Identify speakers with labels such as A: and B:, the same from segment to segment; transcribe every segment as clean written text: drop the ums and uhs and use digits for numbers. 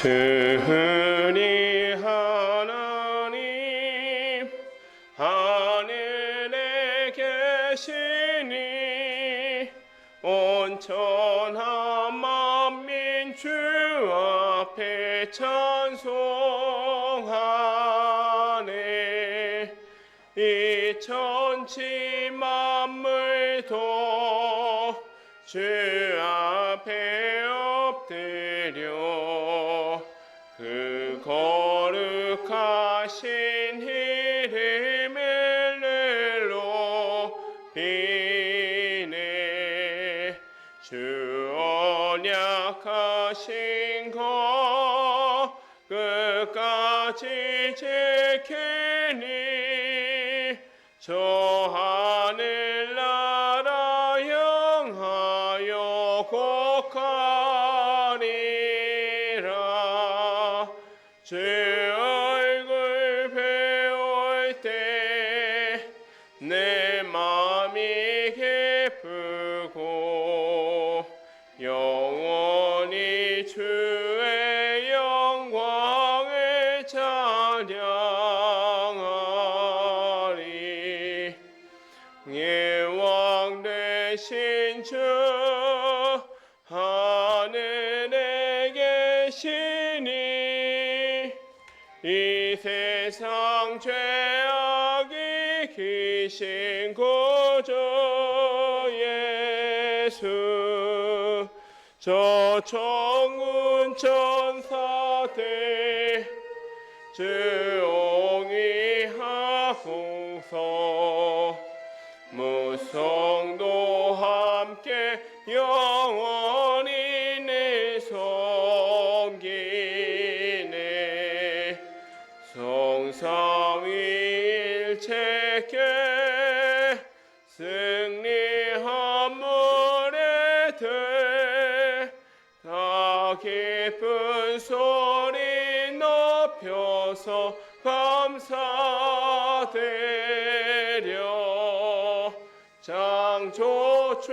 A: 주니 하나님 하늘에 계시니 온천한 만민 주 앞에 찬송하네. 이 천지 만물도 주 앞에 엎드려 그 거룩하신 이름을 높이네. 주 언약하신 것 끝까지 지키니 저 하늘나라 영하여 곡하리라. 주 얼굴 배울 때 내 마음이 기쁘고 영원히 주의 영광을 찬양하리. 예왕 되신 주 하늘에 계시니 이 세상 죄악이 기신 구주 예수 저 천군 천사들 주옹이하소서. 무성도 함께 영원히 내 섬기네. 성삼위일체께 승리한 무리들 다 기쁜 소리 높여서 감사드려. 창조주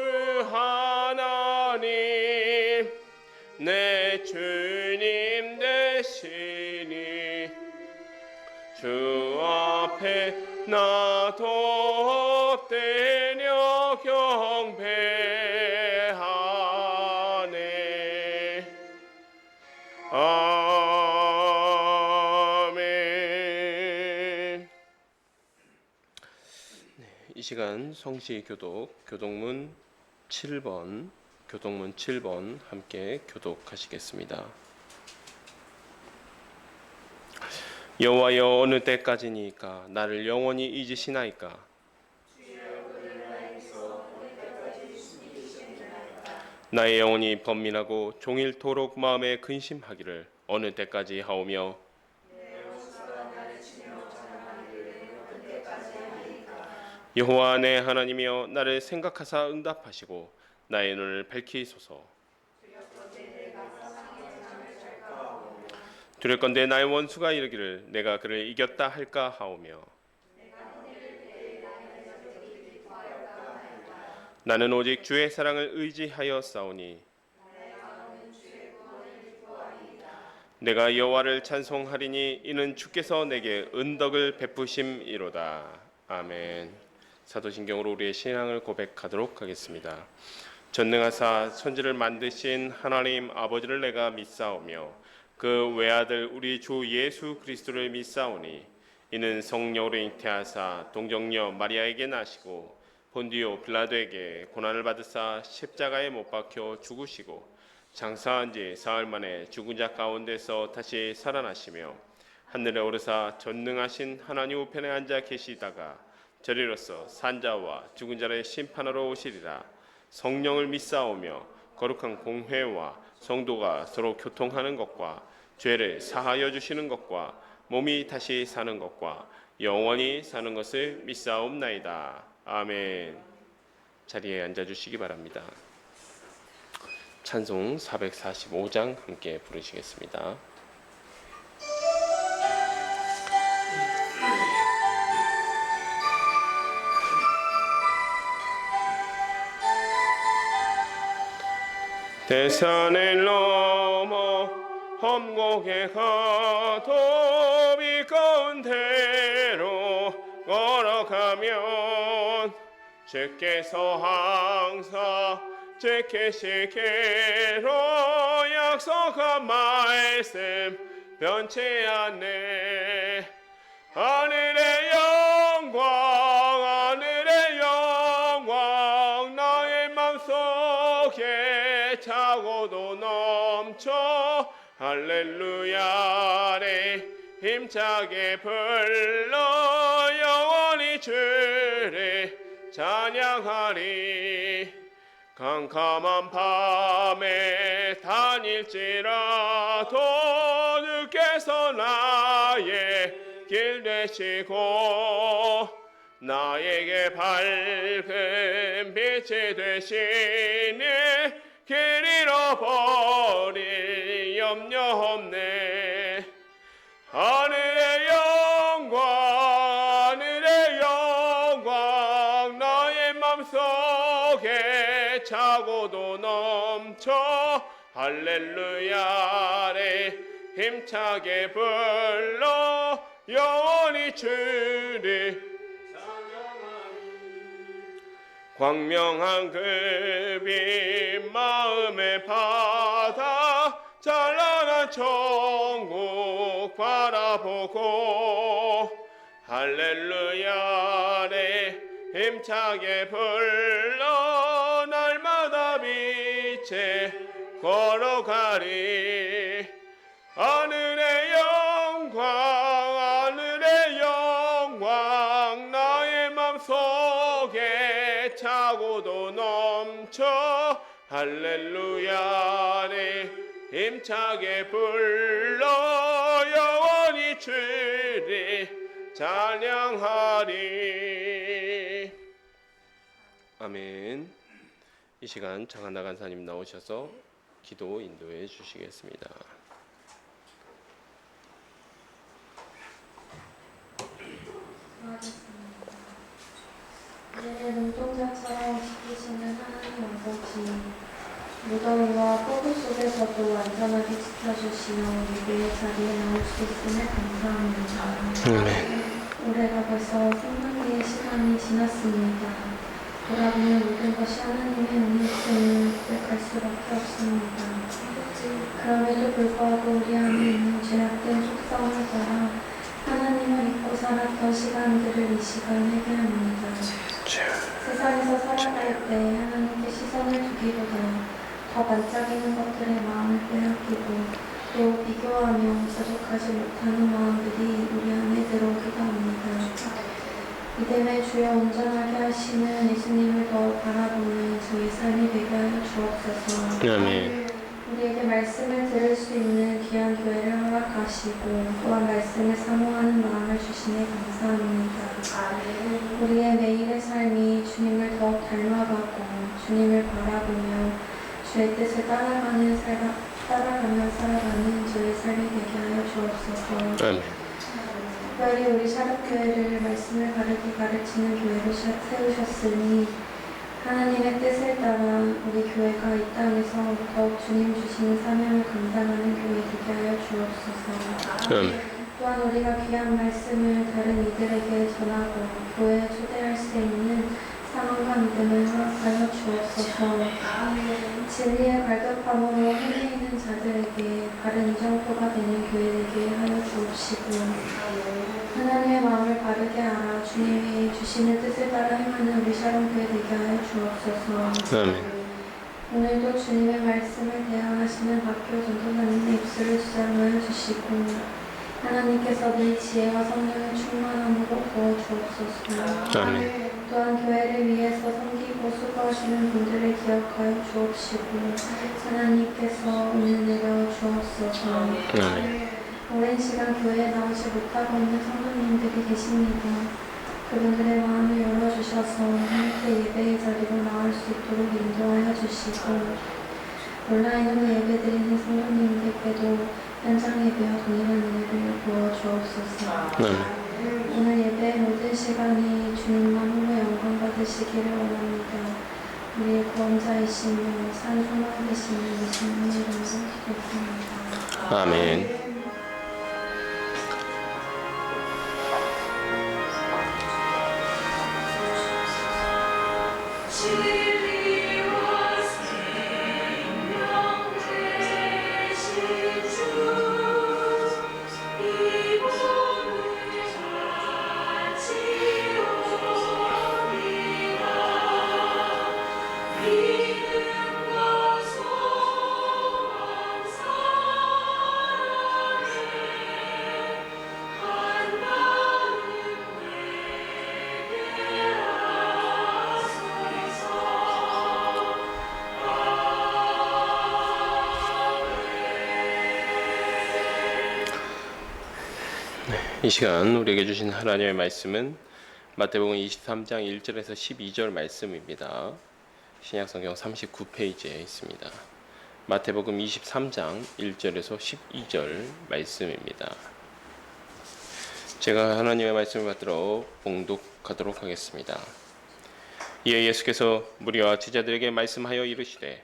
A: 하나님 내 주님 되시니 주 앞에 나도 엎드려 경배하네. 아멘. 이 시간 성시 교독문 7번 함께 교독하시겠습니다. 여호와여 어느 때까지니까 나를 영원히 잊으시나이까. 나의 영혼이 번민하고 종일토록 마음에 근심하기를 어느 때까지 하오며 여호와 내 하나님이여 나를 생각하사 응답하시고 나의 눈을 밝히소서. 두렵건대 나의 원수가 이르기를 내가 그를 이겼다 할까 하오며 나는 오직 주의 사랑을 의지하여 싸우니 내가 여호와를 찬송하리니 이는 주께서 내게 은덕을 베푸심이로다. 아멘. 사도신경으로 우리의 신앙을 고백하도록 하겠습니다. 전능하사 천지를 만드신 하나님 아버지를 내가 믿사오며 그 외아들 우리 주 예수 그리스도를 믿사오니 이는 성령으로 잉태하사 동정녀 마리아에게 나시고 본디오 빌라도에게 고난을 받으사 십자가에 못 박혀 죽으시고 장사한 지 사흘 만에 죽은 자 가운데서 다시 살아나시며 하늘에 오르사 전능하신 하나님 우편에 앉아 계시다가 저리로서 산자와 죽은 자를 심판하러 오시리라. 성령을 믿사오며 거룩한 공회와 성도가 서로 교통하는 것과 죄를 사하여 주시는 것과 몸이 다시 사는 것과 영원히 사는 것을 믿사옵나이다. 아멘. 자리에 앉아주시기 바랍니다. 찬송 445장 함께 부르시겠습니다. 대산을 넘어 험곡의 가토비 가운데로 걸어가면 주께서 항상 제 계시기로 약속한 말씀 변치 않네. 하늘의 영광 나의 맘속에 차고도 넘쳐 할렐루야를 힘차게 불러 영원히 주를 찬양하리. 캄캄한 밤에 다닐지라도 주께서 나의 길 되시고 나에게 밝은 빛이 되시니 길 잃어버릴 염려 없네. 하늘의 영광 나의 맘속에 차고도 넘쳐 할렐루야를 힘차게 불러 영원히 주를 광명한 그 빛 마음의 바다 찬란한 천국 바라보고 할렐루야를 힘차게 불러 날마다 빛에 걸어가리. 하늘의 영광 나의 맘속에 차고도 넘쳐 할렐루야를 힘차게 불러 영원히 주를 찬양하리. 아멘. 이 시간 장한나 간사님 나오셔서 기도 인도해 주시겠습니다.
B: 이제는 눈동자처럼 지키시는 하나님 아버지, 무더위와 폭우 속에서도 안전하게 지켜주시며 예배의 자리에 나올 수 있음에 감사합니다. 올해가 벌써 성탄기의 시간이 지났습니다. 돌아보면 모든 것이 하나님의 은혜임을 고백할 수밖에 없습니다. 그럼에도 불구하고 우리 안에 있는 죄악된 속성을 따라 하나님을 잊고 살았던 시간들을 이 시간 회개합니다. 세상에서 살아갈 때 하나님께 시선을 두기보다 더 반짝이는 것들에 마음을 빼앗기고 또 비교하며 자족하지 못하는 마음들이 우리 안에 들어오기도 합니다. 믿음의 주여 온전하게 하시는 예수님을 더욱 바라보는 저희 삶이 되게 하여 주옵소서.
A: 아멘.
B: 우리에게 말씀을 들을 수 있는 귀한 교회를 허락하시고 또한 말씀을 사모하는 마음을 주시니 감사합니다. 우리의 매일의 삶이 주님을 더욱 닮아가고 주님을 바라보며 주의 뜻을 따라가며 살아가는 저의 삶이 되게 하여 주옵소서.
A: 아멘.
B: 특별히 우리 샤롯교회를 말씀을 가르치는 교회로 세우셨으니 하나님의 뜻을 따라 우리 교회가 이 땅에서 더욱 주님 주시는 사명을 감당하는 교회 되게 하여 주옵소서. 또한 우리가 귀한 말씀을 다른 이들에게 전하고 교회에 초대할 수 있는 사랑과 믿음을 허락하여 주옵소서. 진리의 갈급함으로 행해 있는 자들에게 바른 이정표가 되는 교회 되게 하여 주옵시고 하나님의 마음을 바르게 알아 주님이 주시는 뜻을 따라 행하는 우리 샤롬교회 되게 하여 주옵소서. 오늘도 주님의 말씀을 대항하시는 박교 전도사님의 입술을 수장하여 주시고 하나님께서 늘 지혜와 성령의 충만함으로 부어주옵소서. 또한 교회를 위해서 섬기고 수고하시는 분들을 기억하여 주옵시고 하나님께서 은혜 내려 주옵소서. 오랜 시간 교회에 나오지 못하고 있는 성도님들이 계십니다. 그분들의 마음을 열어주셔서 함께 예배의 자리로 나올 수 있도록 인도하여 주시고 온라인으로 예배드리는 성도님들께도 현장 예배와 동일한 은혜를 부어주옵소서. 오늘 예배의 모든 시간이 주님만으로 영광 받으시기를 원합니다. 우리의 구원자이시며 산 소망 되시는 예수님의 이름으로 기도합니다.
A: 아멘. 이 시간 우리에게 주신 하나님의 말씀은 마태복음 23장 1절에서 12절 말씀입니다. 신약성경 39페이지에 있습니다. 마태복음 23장 1절에서 12절 말씀입니다. 제가 하나님의 말씀을 받들어 봉독하도록 하겠습니다. 이에 예수께서 무리와 제자들에게 말씀하여 이르시되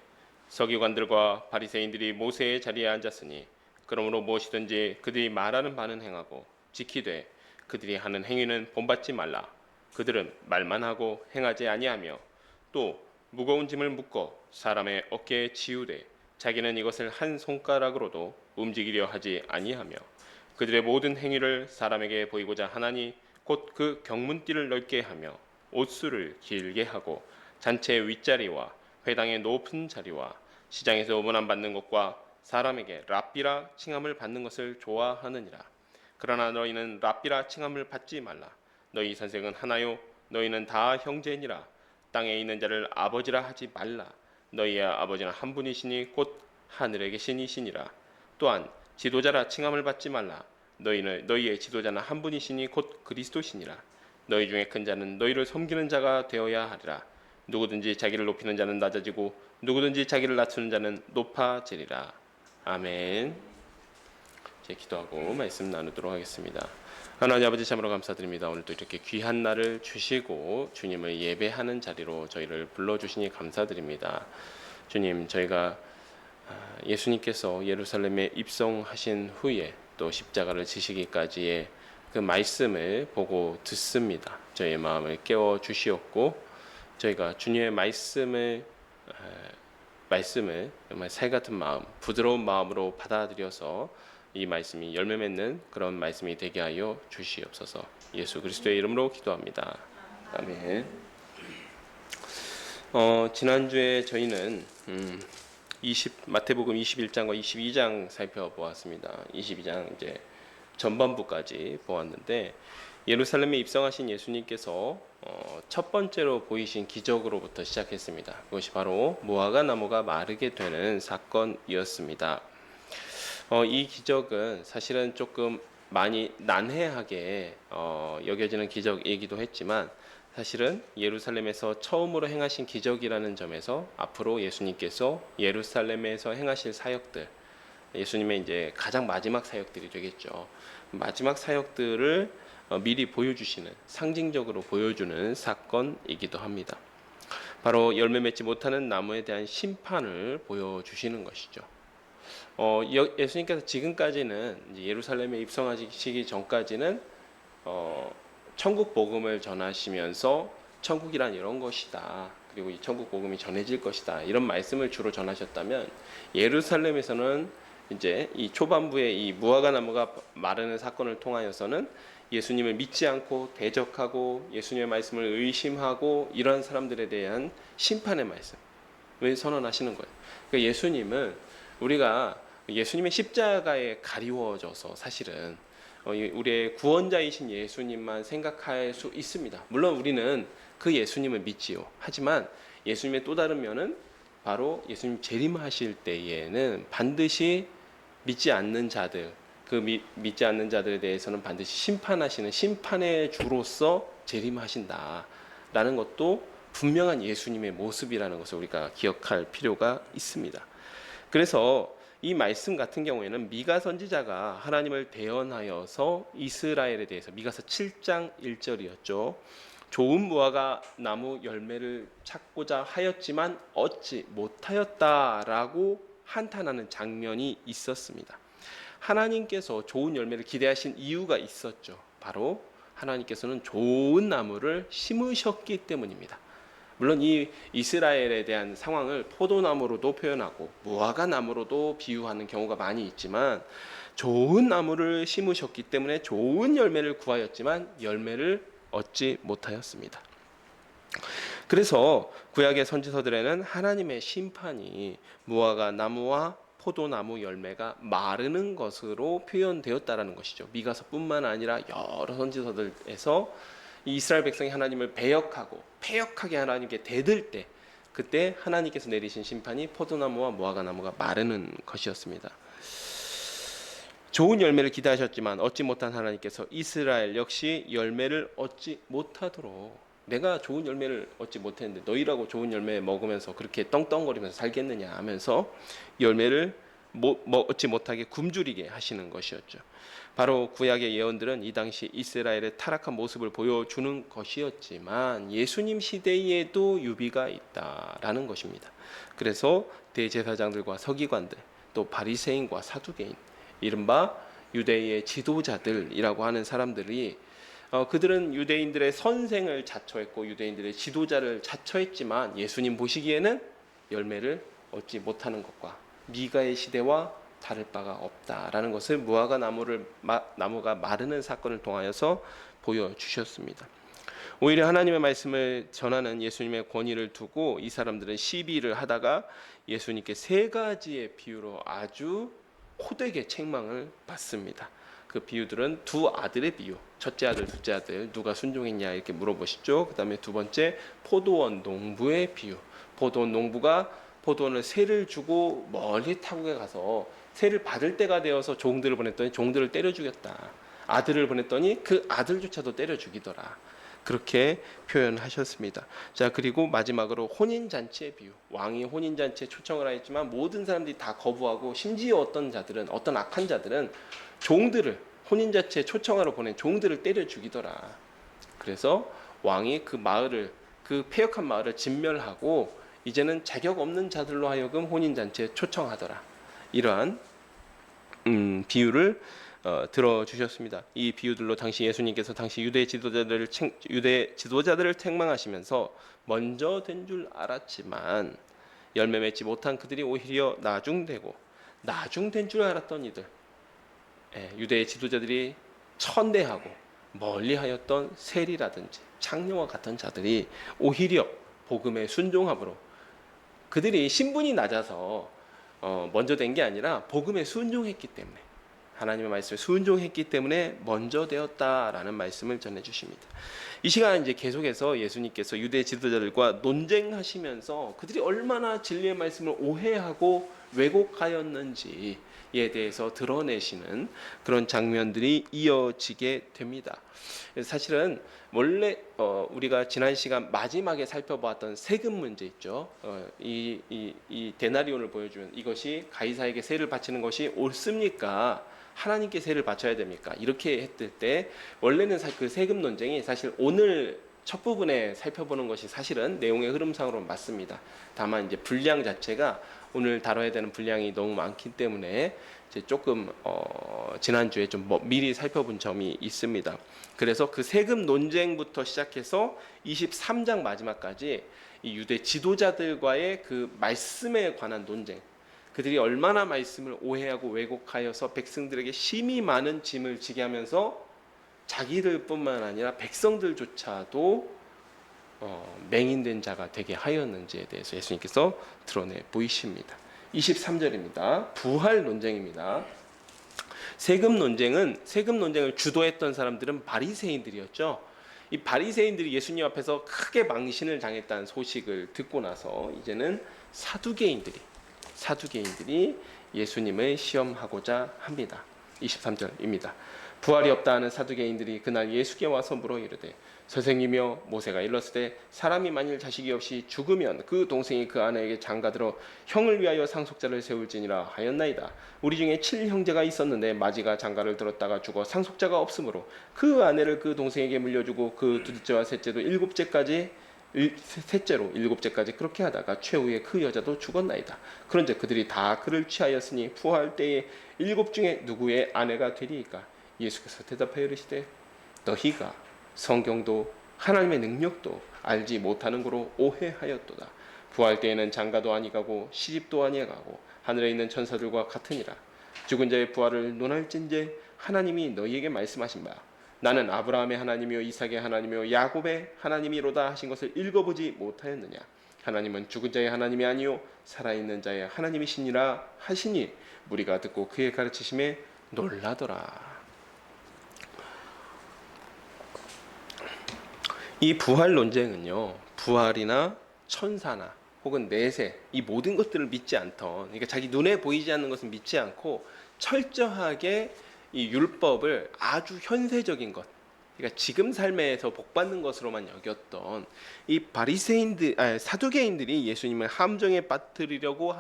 A: 서기관들과 바리새인들이 모세의 자리에 앉았으니 그러므로 무엇이든지 그들이 말하는 바는 행하고 지키되 그들이 하는 행위는 본받지 말라. 그들은 말만 하고 행하지 아니하며 또 무거운 짐을 묶어 사람의 어깨에 지우되 자기는 이것을 한 손가락으로도 움직이려 하지 아니하며 그들의 모든 행위를 사람에게 보이고자 하나니 곧 그 경문띠를 넓게 하며 옷수를 길게 하고 잔치의 윗자리와 회당의 높은 자리와 시장에서 음원함 받는 것과 사람에게 랍비라 칭함을 받는 것을 좋아하느니라. 그러나 너희는 랍비라 칭함을 받지 말라. 너희 선생은 하나요 너희는 다 형제니라. 땅에 있는 자를 아버지라 하지 말라. 너희의 아버지는 한 분이시니 곧 하늘에 계신 이시니라. 또한 지도자라 칭함을 받지 말라. 너희의 지도자는 한 분이시니 곧 그리스도시니라. 너희 중에 큰 자는 너희를 섬기는 자가 되어야 하리라. 누구든지 자기를 높이는 자는 낮아지고 누구든지 자기를 낮추는 자는 높아지리라. 아멘. 이제 기도하고 말씀 나누도록 하겠습니다. 하나님 아버지 참으로 감사드립니다. 오늘도 이렇게 귀한 날을 주시고 주님을 예배하는 자리로 저희를 불러주시니 감사드립니다. 주님, 저희가 예수님께서 예루살렘에 입성하신 후에 또 십자가를 지시기까지의 그 말씀을 보고 듣습니다. 저희의 마음을 깨워 주시옵고 저희가 주님의 말씀을 정말 새 같은 마음, 부드러운 마음으로 받아들여서 이 말씀이 열매 맺는 그런 말씀이 되게 하여 주시옵소서. 예수 그리스도의 이름으로 기도합니다. 아멘. 지난주에 저희는 마태복음 21장과 22장 살펴보았습니다. 22장 이제 전반부까지 보았는데 예루살렘에 입성하신 예수님께서 첫 번째로 보이신 기적으로부터 시작했습니다. 그것이 바로 무화과 나무가 마르게 되는 사건이었습니다. 이 기적은 사실은 조금 많이 난해하게 여겨지는 기적이기도 했지만 사실은 예루살렘에서 처음으로 행하신 기적이라는 점에서 앞으로 예수님께서 예루살렘에서 행하실 사역들, 예수님의 이제 가장 마지막 사역들이 되겠죠. 마지막 사역들을 미리 보여주시는, 상징적으로 보여주는 사건이기도 합니다. 바로 열매 맺지 못하는 나무에 대한 심판을 보여주시는 것이죠. 예수님께서 지금까지는 이제 예루살렘에 입성하시기 전까지는 천국 복음을 전하시면서 천국이란 이런 것이다. 그리고 이 천국 복음이 전해질 것이다. 이런 말씀을 주로 전하셨다면 예루살렘에서는 이제 이 초반부에 이 무화과 나무가 마르는 사건을 통하여서는 예수님을 믿지 않고 대적하고 예수님의 말씀을 의심하고 이런 사람들에 대한 심판의 말씀을 선언하시는 거예요. 그러니까 예수님은 우리가 예수님의 십자가에 가리워져서 사실은 우리의 구원자이신 예수님만 생각할 수 있습니다. 물론 우리는 그 예수님을 믿지요. 하지만 예수님의 또 다른 면은 바로 예수님 재림하실 때에는 반드시 믿지 않는 자들, 믿지 않는 자들에 대해서는 반드시 심판하시는 심판의 주로서 재림하신다라는 것도 분명한 예수님의 모습이라는 것을 우리가 기억할 필요가 있습니다. 그래서 이 말씀 같은 경우에는 미가 선지자가 하나님을 대언하여서 이스라엘에 대해서 미가서 7장 1절이었죠. 좋은 무화과 나무 열매를 찾고자 하였지만 얻지 못하였다라고 한탄하는 장면이 있었습니다. 하나님께서 좋은 열매를 기대하신 이유가 있었죠. 바로 하나님께서는 좋은 나무를 심으셨기 때문입니다. 물론 이 이스라엘에 대한 상황을 포도나무로도 표현하고 무화과 나무로도 비유하는 경우가 많이 있지만, 좋은 나무를 심으셨기 때문에 좋은 열매를 구하였지만 열매를 얻지 못하였습니다. 그래서 구약의 선지서들에는 하나님의 심판이 무화과 나무와 포도나무 열매가 마르는 것으로 표현되었다라는 것이죠. 미가서뿐만 아니라 여러 선지서들에서 이스라엘 백성이 하나님을 배역하고 패역하게 하나님께 대들 때, 그때 하나님께서 내리신 심판이 포도나무와 무화과 나무가 마르는 것이었습니다. 좋은 열매를 기대하셨지만 얻지 못한 하나님께서 이스라엘 역시 열매를 얻지 못하도록, 내가 좋은 열매를 얻지 못했는데 너희라고 좋은 열매 먹으면서 그렇게 떵떵거리면서 살겠느냐 하면서 열매를 얻지 못하게 굶주리게 하시는 것이었죠. 바로 구약의 예언들은 이 당시 이스라엘의 타락한 모습을 보여주는 것이었지만 예수님 시대에도 유비가 있다라는 것입니다. 그래서 대제사장들과 서기관들, 또 바리새인과 사두개인, 이른바 유대의 지도자들이라고 하는 사람들이 그들은 유대인들의 선생을 자처했고 유대인들의 지도자를 자처했지만 예수님 보시기에는 열매를 얻지 못하는 것과 미가의 시대와 다를 바가 없다라는 것을 무화과 나무가 마르는 사건을 통하여서 보여주셨습니다. 오히려 하나님의 말씀을 전하는 예수님의 권위를 두고 이 사람들은 시비를 하다가 예수님께 세 가지의 비유로 아주 호되게 책망을 받습니다. 그 비유들은 두 아들의 비유, 첫째 아들, 둘째 아들 누가 순종했냐 이렇게 물어보시죠. 그 다음에 두 번째 포도원 농부의 비유, 포도원 농부가 포도원을 새를 주고 멀리 타국에 가서 새를 받을 때가 되어서 종들을 보냈더니 종들을 때려 죽였다. 아들을 보냈더니 그 아들조차도 때려 죽이더라. 그렇게 표현하셨습니다. 자, 그리고 마지막으로 혼인잔치의 비유. 왕이 혼인잔치에 초청을 하였지만 모든 사람들이 다 거부하고, 심지어 어떤 악한 자들은 종들을, 혼인잔치에 초청하러 보낸 종들을 때려 죽이더라. 그래서 왕이 그 마을을, 그 패역한 마을을 진멸하고 이제는 자격 없는 자들로 하여금 혼인잔치에 초청하더라. 이러한 비유를 들어주셨습니다. 이 비유들로 당시 예수님께서 당시 유대 지도자들을 책망하시면서 먼저 된 줄 알았지만 열매 맺지 못한 그들이 오히려 나중된 줄 알았던 이들, 유대의 지도자들이 천대하고 멀리하였던 세리라든지 창녀와 같은 자들이 오히려 복음의 순종함으로, 그들이 신분이 낮아서 먼저 된 게 아니라 복음에 순종했기 때문에, 하나님의 말씀에 순종했기 때문에 먼저 되었다라는 말씀을 전해주십니다. 이 시간 이제 계속해서 예수님께서 유대 지도자들과 논쟁하시면서 그들이 얼마나 진리의 말씀을 오해하고 왜곡하였는지에 대해서 드러내시는 그런 장면들이 이어지게 됩니다. 사실은 원래 우리가 지난 시간 마지막에 살펴보았던 세금 문제 있죠. 이 데나리온을 보여주면 이것이 가이사에게 세를 바치는 것이 옳습니까? 하나님께 세를 바쳐야 됩니까? 이렇게 했을 때 원래는 그 세금 논쟁이 사실 오늘 첫 부분에 살펴보는 것이 사실은 내용의 흐름상으로 맞습니다. 다만 이제 분량 자체가 오늘 다뤄야 되는 분량이 너무 많기 때문에 이제 조금 지난주에 좀 미리 살펴본 점이 있습니다. 그래서 그 세금 논쟁부터 시작해서 23장 마지막까지 이 유대 지도자들과의 그 말씀에 관한 논쟁, 그들이 얼마나 말씀을 오해하고 왜곡하여서 백성들에게 심히 많은 짐을 지게 하면서 자기들뿐만 아니라 백성들조차도 맹인된 자가 되게 하였는지에 대해서 예수님께서 드러내 보이십니다. 23절입니다. 부활 논쟁입니다. 세금 논쟁을 주도했던 사람들은 바리새인들이었죠. 이 바리새인들이 예수님 앞에서 크게 망신을 당했다는 소식을 듣고 나서 이제는 사두개인들이 예수님을 시험하고자 합니다. 23절입니다. 부활이 없다 하는 사두개인들이 그날 예수께 와서 물어 이르되, 선생님이여, 모세가 일렀으되 사람이 만일 자식이 없이 죽으면 그 동생이 그 아내에게 장가들어 형을 위하여 상속자를 세울지니라 하였나이다. 우리 중에 7형제가 있었는데 마지가 장가를 들었다가 죽어 상속자가 없으므로 그 아내를 그 동생에게 물려주고 그 둘째와 셋째도 일곱째까지 셋째로 일곱째까지 그렇게 하다가 최후에 그 여자도 죽었나이다. 그런즉 그들이 다 그를 취하였으니 부활 때에 일곱 중에 누구의 아내가 되리이까? 예수께서 대답하여 이르시되 너희가 성경도 하나님의 능력도 알지 못하는 거로 오해하였도다. 부활 때에는 장가도 아니가고 시집도 아니가고 하늘에 있는 천사들과 같으니라. 죽은 자의 부활을 논할진대 하나님이 너희에게 말씀하신 바 나는 아브라함의 하나님이요 이삭의 하나님이요 야곱의 하나님이로다 하신 것을 읽어보지 못하였느냐. 하나님은 죽은 자의 하나님이 아니요 살아있는 자의 하나님이시니라 하시니 무리가 듣고 그의 가르치심에 놀라더라. 이 부활 논쟁은요, 부활이나 천사나 혹은 내세 이 모든 것들을 믿지 않던, 그러니까 자기 눈에 보이지 않는 것은 믿지 않고 철저하게 이 율법을 아주 현세적인 것, 그러니까 지금 삶에서 복받는 것으로만 여겼던 이 사두개인들이 예수님을 함정에 빠뜨리려고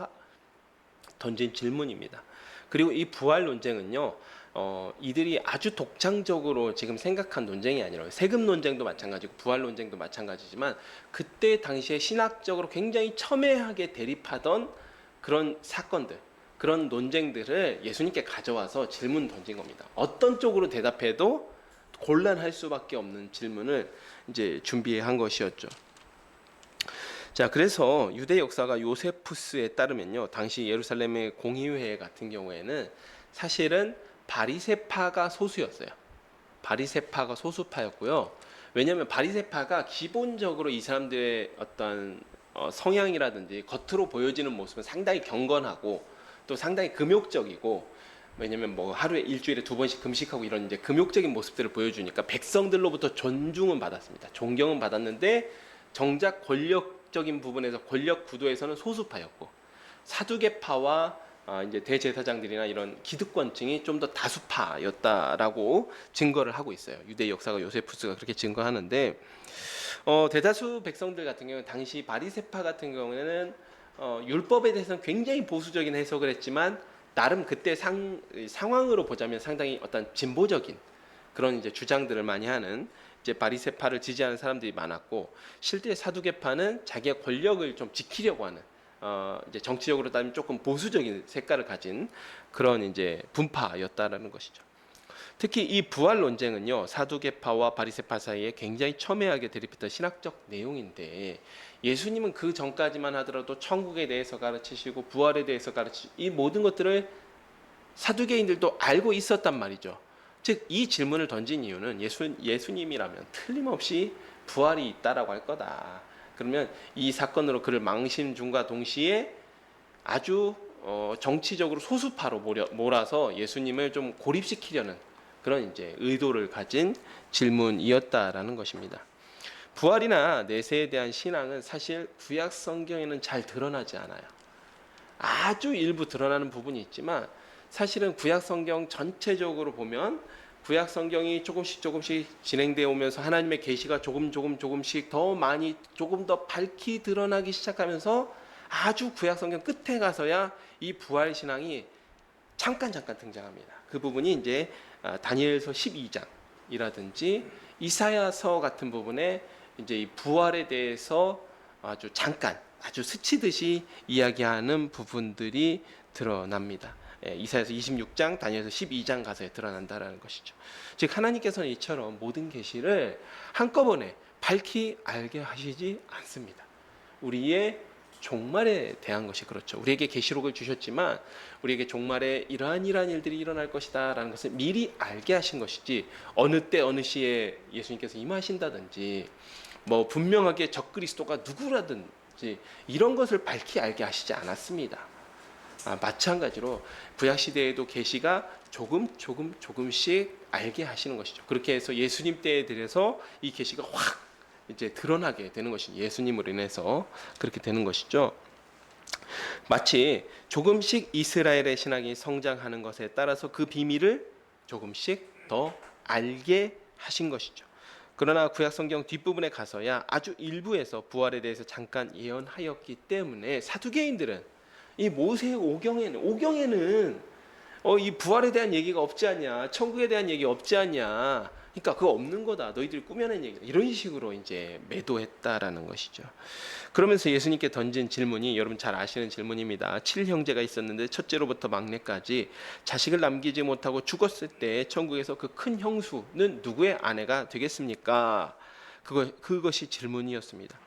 A: 던진 질문입니다. 그리고 이 부활 논쟁은요, 이들이 아주 독창적으로 지금 생각한 논쟁이 아니라 세금 논쟁도 마찬가지고 부활 논쟁도 마찬가지지만 그때 당시에 신학적으로 굉장히 첨예하게 대립하던 그런 사건들, 그런 논쟁들을 예수님께 가져와서 질문 던진 겁니다. 어떤 쪽으로 대답해도 곤란할 수밖에 없는 질문을 이제 준비한 것이었죠. 자, 그래서 유대 역사가 요세푸스에 따르면요, 당시 예루살렘의 공의회 같은 경우에는 사실은 바리새파가 소수였어요. 바리새파가 소수파였고요. 왜냐하면 바리새파가 기본적으로 이 사람들의 어떤 성향이라든지 겉으로 보여지는 모습은 상당히 경건하고 또 상당히 금욕적이고, 왜냐면 뭐 하루에 일주일에 2번씩 금식하고 이런 이제 금욕적인 모습들을 보여주니까 백성들로부터 존중은 받았습니다. 존경은 받았는데 정작 권력적인 부분에서 권력 구도에서는 소수파였고, 사두개파와 이제 대제사장들이나 이런 기득권층이 좀 더 다수파였다라고 증거를 하고 있어요. 유대 역사가 요세푸스가 그렇게 증거하는데, 대다수 백성들 같은 경우는 당시 바리새파 같은 경우에는 율법에 대해서는 굉장히 보수적인 해석을 했지만 나름 그때 상황으로 보자면 상당히 어떤 진보적인 그런 이제 주장들을 많이 하는 이제 바리새파를 지지하는 사람들이 많았고, 실제 사두개파는 자기의 권력을 좀 지키려고 하는 이제 정치적으로 따지면 조금 보수적인 색깔을 가진 그런 이제 분파였다라는 것이죠. 특히 이 부활 논쟁은요, 사두개파와 바리새파 사이에 굉장히 첨예하게 대립했던 신학적 내용인데, 예수님은 그 전까지만 하더라도 천국에 대해서 가르치시고 부활에 대해서 가르치시고 이 모든 것들을 사두개인들도 알고 있었단 말이죠. 즉 이 질문을 던진 이유는 예수님이라면 틀림없이 부활이 있다라고 할 거다. 그러면 이 사건으로 그를 망신 중과 동시에 아주 정치적으로 소수파로 몰아서 예수님을 좀 고립시키려는 그런 이제 의도를 가진 질문이었다라는 것입니다. 부활이나 내세에 대한 신앙은 사실 구약 성경에는 잘 드러나지 않아요. 아주 일부 드러나는 부분이 있지만 사실은 구약 성경 전체적으로 보면 구약 성경이 조금씩 진행되어 오면서 하나님의 계시가 조금씩 더 많이 조금 더 밝히 드러나기 시작하면서 아주 구약 성경 끝에 가서야 이 부활 신앙이 잠깐 등장합니다. 그 부분이 이제 다니엘서 12장이라든지 이사야서 같은 부분에 이제 이 부활에 대해서 아주 잠깐 아주 스치듯이 이야기하는 부분들이 드러납니다. 이사야서 26장, 다니엘서 12장 가서에 드러난다라는 것이죠. 즉 하나님께서는 이처럼 모든 계시를 한꺼번에 밝히 알게 하시지 않습니다. 우리의 종말에 대한 것이 그렇죠. 우리에게 계시록을 주셨지만 우리에게 종말에 이러한 일들이 일어날 것이다라는 것을 미리 알게 하신 것이지, 어느 때 어느 시에 예수님께서 임하신다든지 뭐 분명하게 적그리스도가 누구라든지 이런 것을 밝히 알게 하시지 않았습니다. 마찬가지로 구약시대에도 계시가 조금씩 알게 하시는 것이죠. 그렇게 해서 예수님 때에 들여서 이 계시가 확 이제 드러나게 되는 것이 예수님으로 인해서 그렇게 되는 것이죠. 마치 조금씩 이스라엘의 신앙이 성장하는 것에 따라서 그 비밀을 조금씩 더 알게 하신 것이죠. 그러나 구약성경 뒷부분에 가서야 아주 일부에서 부활에 대해서 잠깐 예언하였기 때문에 사두개인들은 이 모세의 오경에는 이 부활에 대한 얘기가 없지 않냐, 천국에 대한 얘기 없지 않냐, 그러니까 그거 없는 거다. 너희들이 꾸며낸 얘기다. 이런 식으로 이제 매도했다라는 것이죠. 그러면서 예수님께 던진 질문이 여러분 잘 아시는 질문입니다. 7형제가 있었는데 첫째로부터 막내까지 자식을 남기지 못하고 죽었을 때 천국에서 그 큰 형수는 누구의 아내가 되겠습니까? 그것이 질문이었습니다.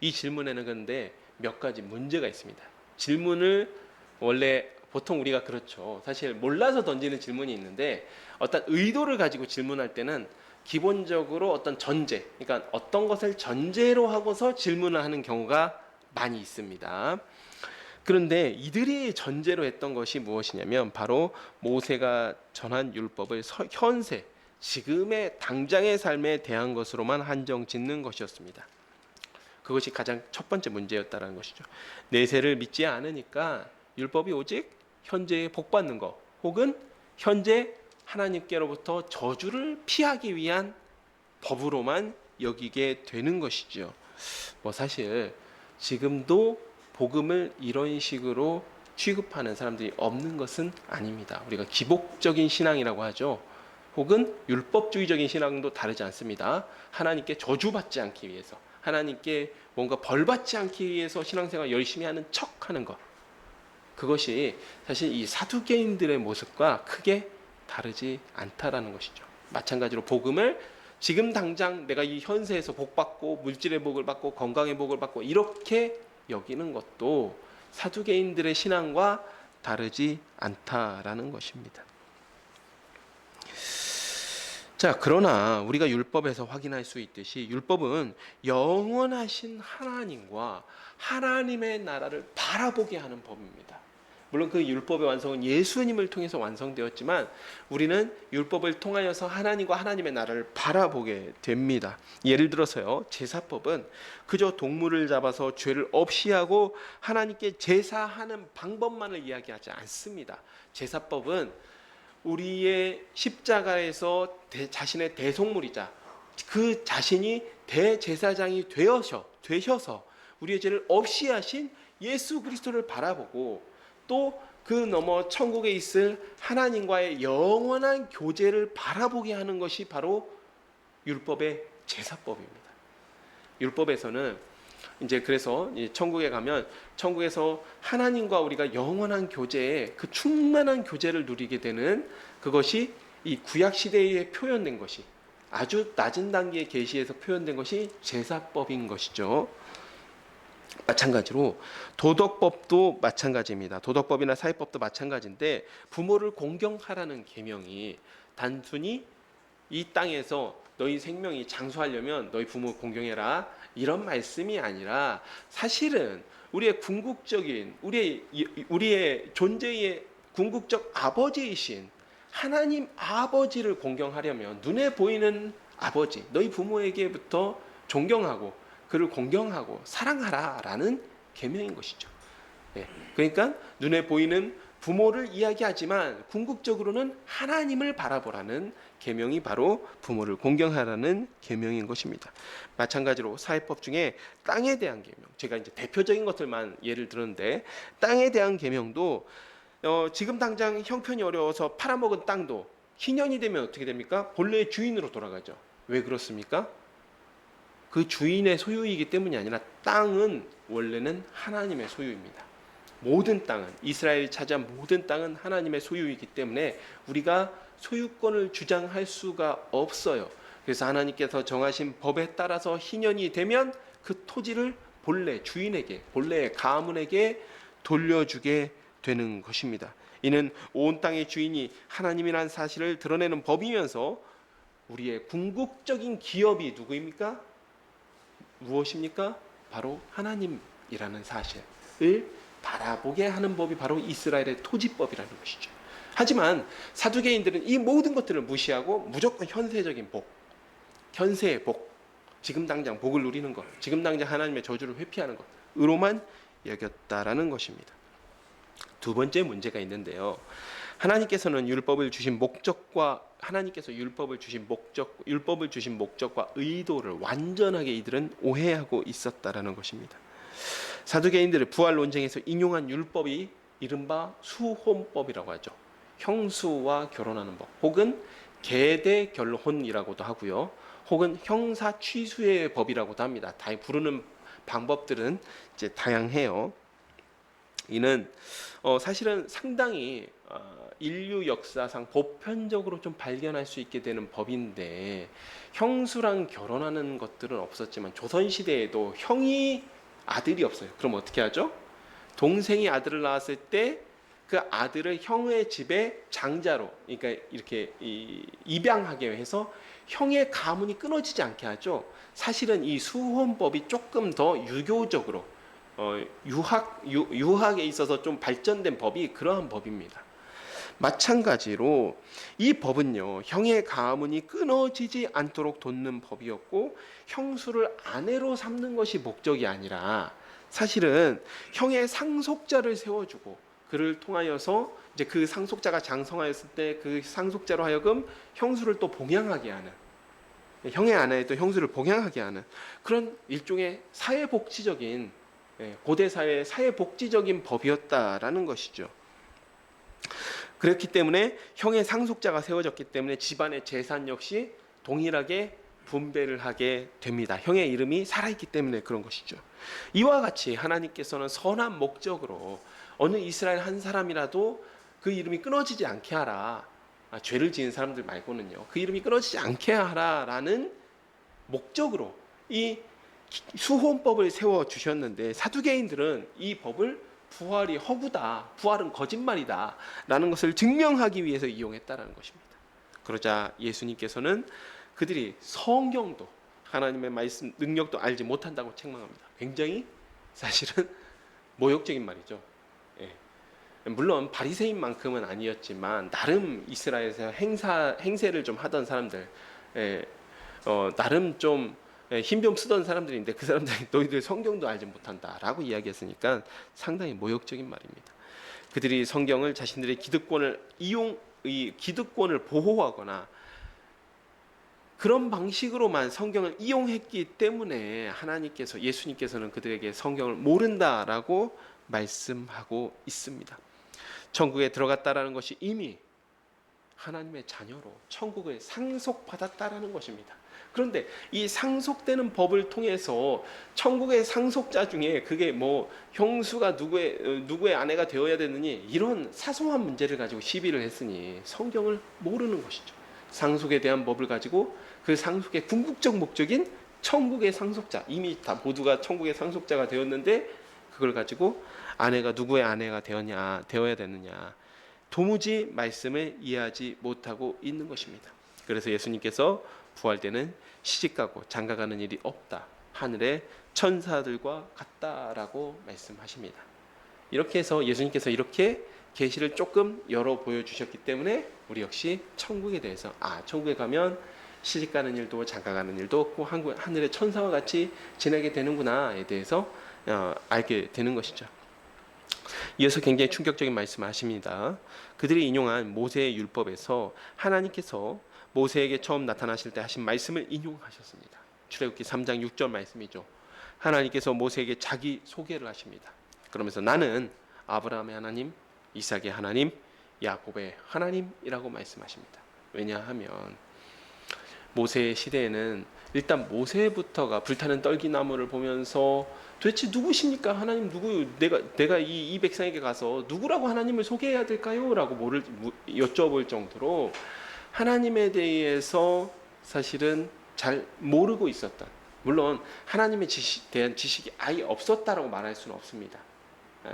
A: 이 질문에는 그런데 몇 가지 문제가 있습니다. 질문을 원래 보통 우리가 그렇죠. 사실 몰라서 던지는 질문이 있는데 어떤 의도를 가지고 질문할 때는 기본적으로 어떤 전제, 그러니까 어떤 것을 전제로 하고서 질문을 하는 경우가 많이 있습니다. 그런데 이들이 전제로 했던 것이 무엇이냐면 바로 모세가 전한 율법을 현세, 지금의 당장의 삶에 대한 것으로만 한정 짓는 것이었습니다. 그것이 가장 첫 번째 문제였다는 것이죠. 내세를 믿지 않으니까 율법이 오직 현재에 복 받는 것 혹은 현재 하나님께로부터 저주를 피하기 위한 법으로만 여기게 되는 것이죠. 사실 지금도 복음을 이런 식으로 취급하는 사람들이 없는 것은 아닙니다. 우리가 기복적인 신앙이라고 하죠. 혹은 율법주의적인 신앙도 다르지 않습니다. 하나님께 저주받지 않기 위해서, 하나님께 뭔가 벌받지 않기 위해서 신앙생활 열심히 하는 척하는 것, 그것이 사실 이 사두개인들의 모습과 크게 다르지 않다라는 것이죠. 마찬가지로 복음을 지금 당장 내가 이 현세에서 복 받고 물질의 복을 받고 건강의 복을 받고 이렇게 여기는 것도 사두개인들의 신앙과 다르지 않다라는 것입니다. 자, 그러나 우리가 율법에서 확인할 수 있듯이 율법은 영원하신 하나님과 하나님의 나라를 바라보게 하는 법입니다. 물론 그 율법의 완성은 예수님을 통해서 완성되었지만 우리는 율법을 통하여서 하나님과 하나님의 나라를 바라보게 됩니다. 예를 들어서요, 제사법은 그저 동물을 잡아서 죄를 없이 하고 하나님께 제사하는 방법만을 이야기하지 않습니다. 제사법은 우리의 십자가에서 자신의 대속물이자 그 자신이 대제사장이 되셔서 우리의 죄를 없이 하신 예수 그리스도를 바라보고 또 그 너머 천국에 있을 하나님과의 영원한 교제를 바라보게 하는 것이 바로 율법의 제사법입니다. 율법에서는 이제 그래서 천국에 가면 천국에서 하나님과 우리가 영원한 교제에 그 충만한 교제를 누리게 되는 그것이 이 구약 시대에 표현된 것이 아주 낮은 단계의 계시에서 표현된 것이 제사법인 것이죠. 마찬가지로 도덕법도 마찬가지입니다. 도덕법이나 사회법도 마찬가지인데 부모를 공경하라는 계명이 단순히 이 땅에서 너희 생명이 장수하려면 너희 부모 공경해라 이런 말씀이 아니라 사실은 우리의 궁극적인 우리의 존재의 궁극적 아버지이신 하나님 아버지를 공경하려면 눈에 보이는 아버지 너희 부모에게부터 존경하고 그를 공경하고 사랑하라라는 계명인 것이죠. 그러니까 눈에 보이는 부모를 이야기하지만 궁극적으로는 하나님을 바라보라는 계명이 바로 부모를 공경하라는 계명인 것입니다. 마찬가지로 사회법 중에 땅에 대한 계명, 제가 이제 대표적인 것들만 예를 들었는데 땅에 대한 계명도 지금 당장 형편이 어려워서 팔아먹은 땅도 희년이 되면 어떻게 됩니까? 본래의 주인으로 돌아가죠. 왜 그렇습니까? 그 주인의 소유이기 때문이 아니라 땅은 원래는 하나님의 소유입니다. 모든 땅은 이스라엘이 차지한 모든 땅은 하나님의 소유이기 때문에 우리가 소유권을 주장할 수가 없어요. 그래서 하나님께서 정하신 법에 따라서 희년이 되면 그 토지를 본래 주인에게 본래의 가문에게 돌려주게 되는 것입니다. 이는 온 땅의 주인이 하나님이라는 사실을 드러내는 법이면서 우리의 궁극적인 기업이 누구입니까? 무엇입니까? 바로 하나님이라는 사실을 바라보게 하는 법이 바로 이스라엘의 토지법이라는 것이죠. 하지만 사두개인들은 이 모든 것들을 무시하고 무조건 현세적인 복, 현세의 복, 지금 당장 복을 누리는 것, 지금 당장 하나님의 저주를 회피하는 것으로만 여겼다라는 것입니다. 두 번째 문제가 있는데요. 하나님께서는 율법을 주신 목적과 의도를 완전하게 이들은 오해하고 있었다라는 것입니다. 사두개인들의 부활 논쟁에서 인용한 율법이 이른바 수혼법이라고 하죠. 형수와 결혼하는 법, 혹은 계대 결혼이라고도 하고요. 혹은 형사 취수의 법이라고도 합니다. 다 부르는 방법들은 이제 다양해요. 이는 사실은 상당히 인류 역사상 보편적으로 좀 발견할 수 있게 되는 법인데, 형수랑 결혼하는 것들은 없었지만 조선 시대에도 형이 아들이 없어요. 그럼 어떻게 하죠? 동생이 아들을 낳았을 때 그 아들을 형의 집에 장자로, 그러니까 이렇게 입양하게 해서 형의 가문이 끊어지지 않게 하죠. 사실은 이 수혼법이 조금 더 유교적으로 유학에 있어서 좀 발전된 법이 그러한 법입니다. 마찬가지로 이 법은요, 형의 가문이 끊어지지 않도록 돕는 법이었고, 형수를 아내로 삼는 것이 목적이 아니라 사실은 형의 상속자를 세워주고, 그를 통하여서 이제 그 상속자가 장성하였을 때 그 상속자로 하여금 형수를 또 봉양하게 하는, 형의 아내에 또 형수를 봉양하게 하는 그런 일종의 사회복지적인, 고대 사회의 사회복지적인 법이었다라는 것이죠. 그렇기 때문에 형의 상속자가 세워졌기 때문에 집안의 재산 역시 동일하게 분배를 하게 됩니다. 형의 이름이 살아있기 때문에 그런 것이죠. 이와 같이 하나님께서는 선한 목적으로 어느 이스라엘 한 사람이라도 그 이름이 끊어지지 않게 하라, 죄를 지은 사람들 말고는요, 그 이름이 끊어지지 않게 하라라는 목적으로 이 수혼법을 세워주셨는데, 사두개인들은 이 법을 부활이 허구다, 부활은 거짓말이다 라는 것을 증명하기 위해서 이용했다라는 것입니다. 그러자 예수님께서는 그들이 성경도 하나님의 말씀 능력도 알지 못한다고 책망합니다. 굉장히 사실은 모욕적인 말이죠. 물론 바리새인만큼은 아니었지만 나름 이스라엘에서 행세를 좀 하던 사람들, 나름 좀 힘 좀 쓰던 사람들인데, 그 사람들이 너희들 성경도 알지 못한다라고 이야기했으니까 상당히 모욕적인 말입니다. 그들이 성경을 자신들의 기득권을 보호하거나 그런 방식으로만 성경을 이용했기 때문에 예수님께서는 그들에게 성경을 모른다라고 말씀하고 있습니다. 천국에 들어갔다라는 것이 이미 하나님의 자녀로 천국을 상속받았다라는 것입니다. 그런데 이 상속되는 법을 통해서 천국의 상속자 중에 그게 뭐 형수가 누구의 아내가 되어야 되느니, 이런 사소한 문제를 가지고 시비를 했으니 성경을 모르는 것이죠. 상속에 대한 법을 가지고 그 상속의 궁극적 목적인 천국의 상속자, 이미 다 모두가 천국의 상속자가 되었는데 그걸 가지고 아내가 누구의 아내가 되어야 되느냐, 도무지 말씀을 이해하지 못하고 있는 것입니다. 그래서 예수님께서 부활 때는 시집가고 장가가는 일이 없다, 하늘의 천사들과 같다라고 말씀하십니다. 이렇게 해서 예수님께서 이렇게 계시를 조금 열어 보여주셨기 때문에 우리 역시 천국에 대해서, 천국에 가면 시집가는 일도 장가가는 일도 없고 하늘의 천사와 같이 지내게 되는구나에 대해서 알게 되는 것이죠. 이어서 굉장히 충격적인 말씀을 하십니다. 그들이 인용한 모세의 율법에서 하나님께서 모세에게 처음 나타나실 때 하신 말씀을 인용하셨습니다. 출애굽기 3장 6절 말씀이죠. 하나님께서 모세에게 자기 소개를 하십니다. 그러면서 나는 아브라함의 하나님, 이삭의 하나님, 야곱의 하나님이라고 말씀하십니다. 왜냐하면 모세의 시대에는 일단 모세부터가 불타는 떨기나무를 보면서 도대체 누구십니까? 하나님 누구? 내가 이 백성에게 가서 누구라고 하나님을 소개해야 될까요? 라고 여쭤볼 정도로 하나님에 대해서 사실은 잘 모르고 있었던, 물론 하나님에 대한 지식이 아예 없었다라고 말할 수는 없습니다.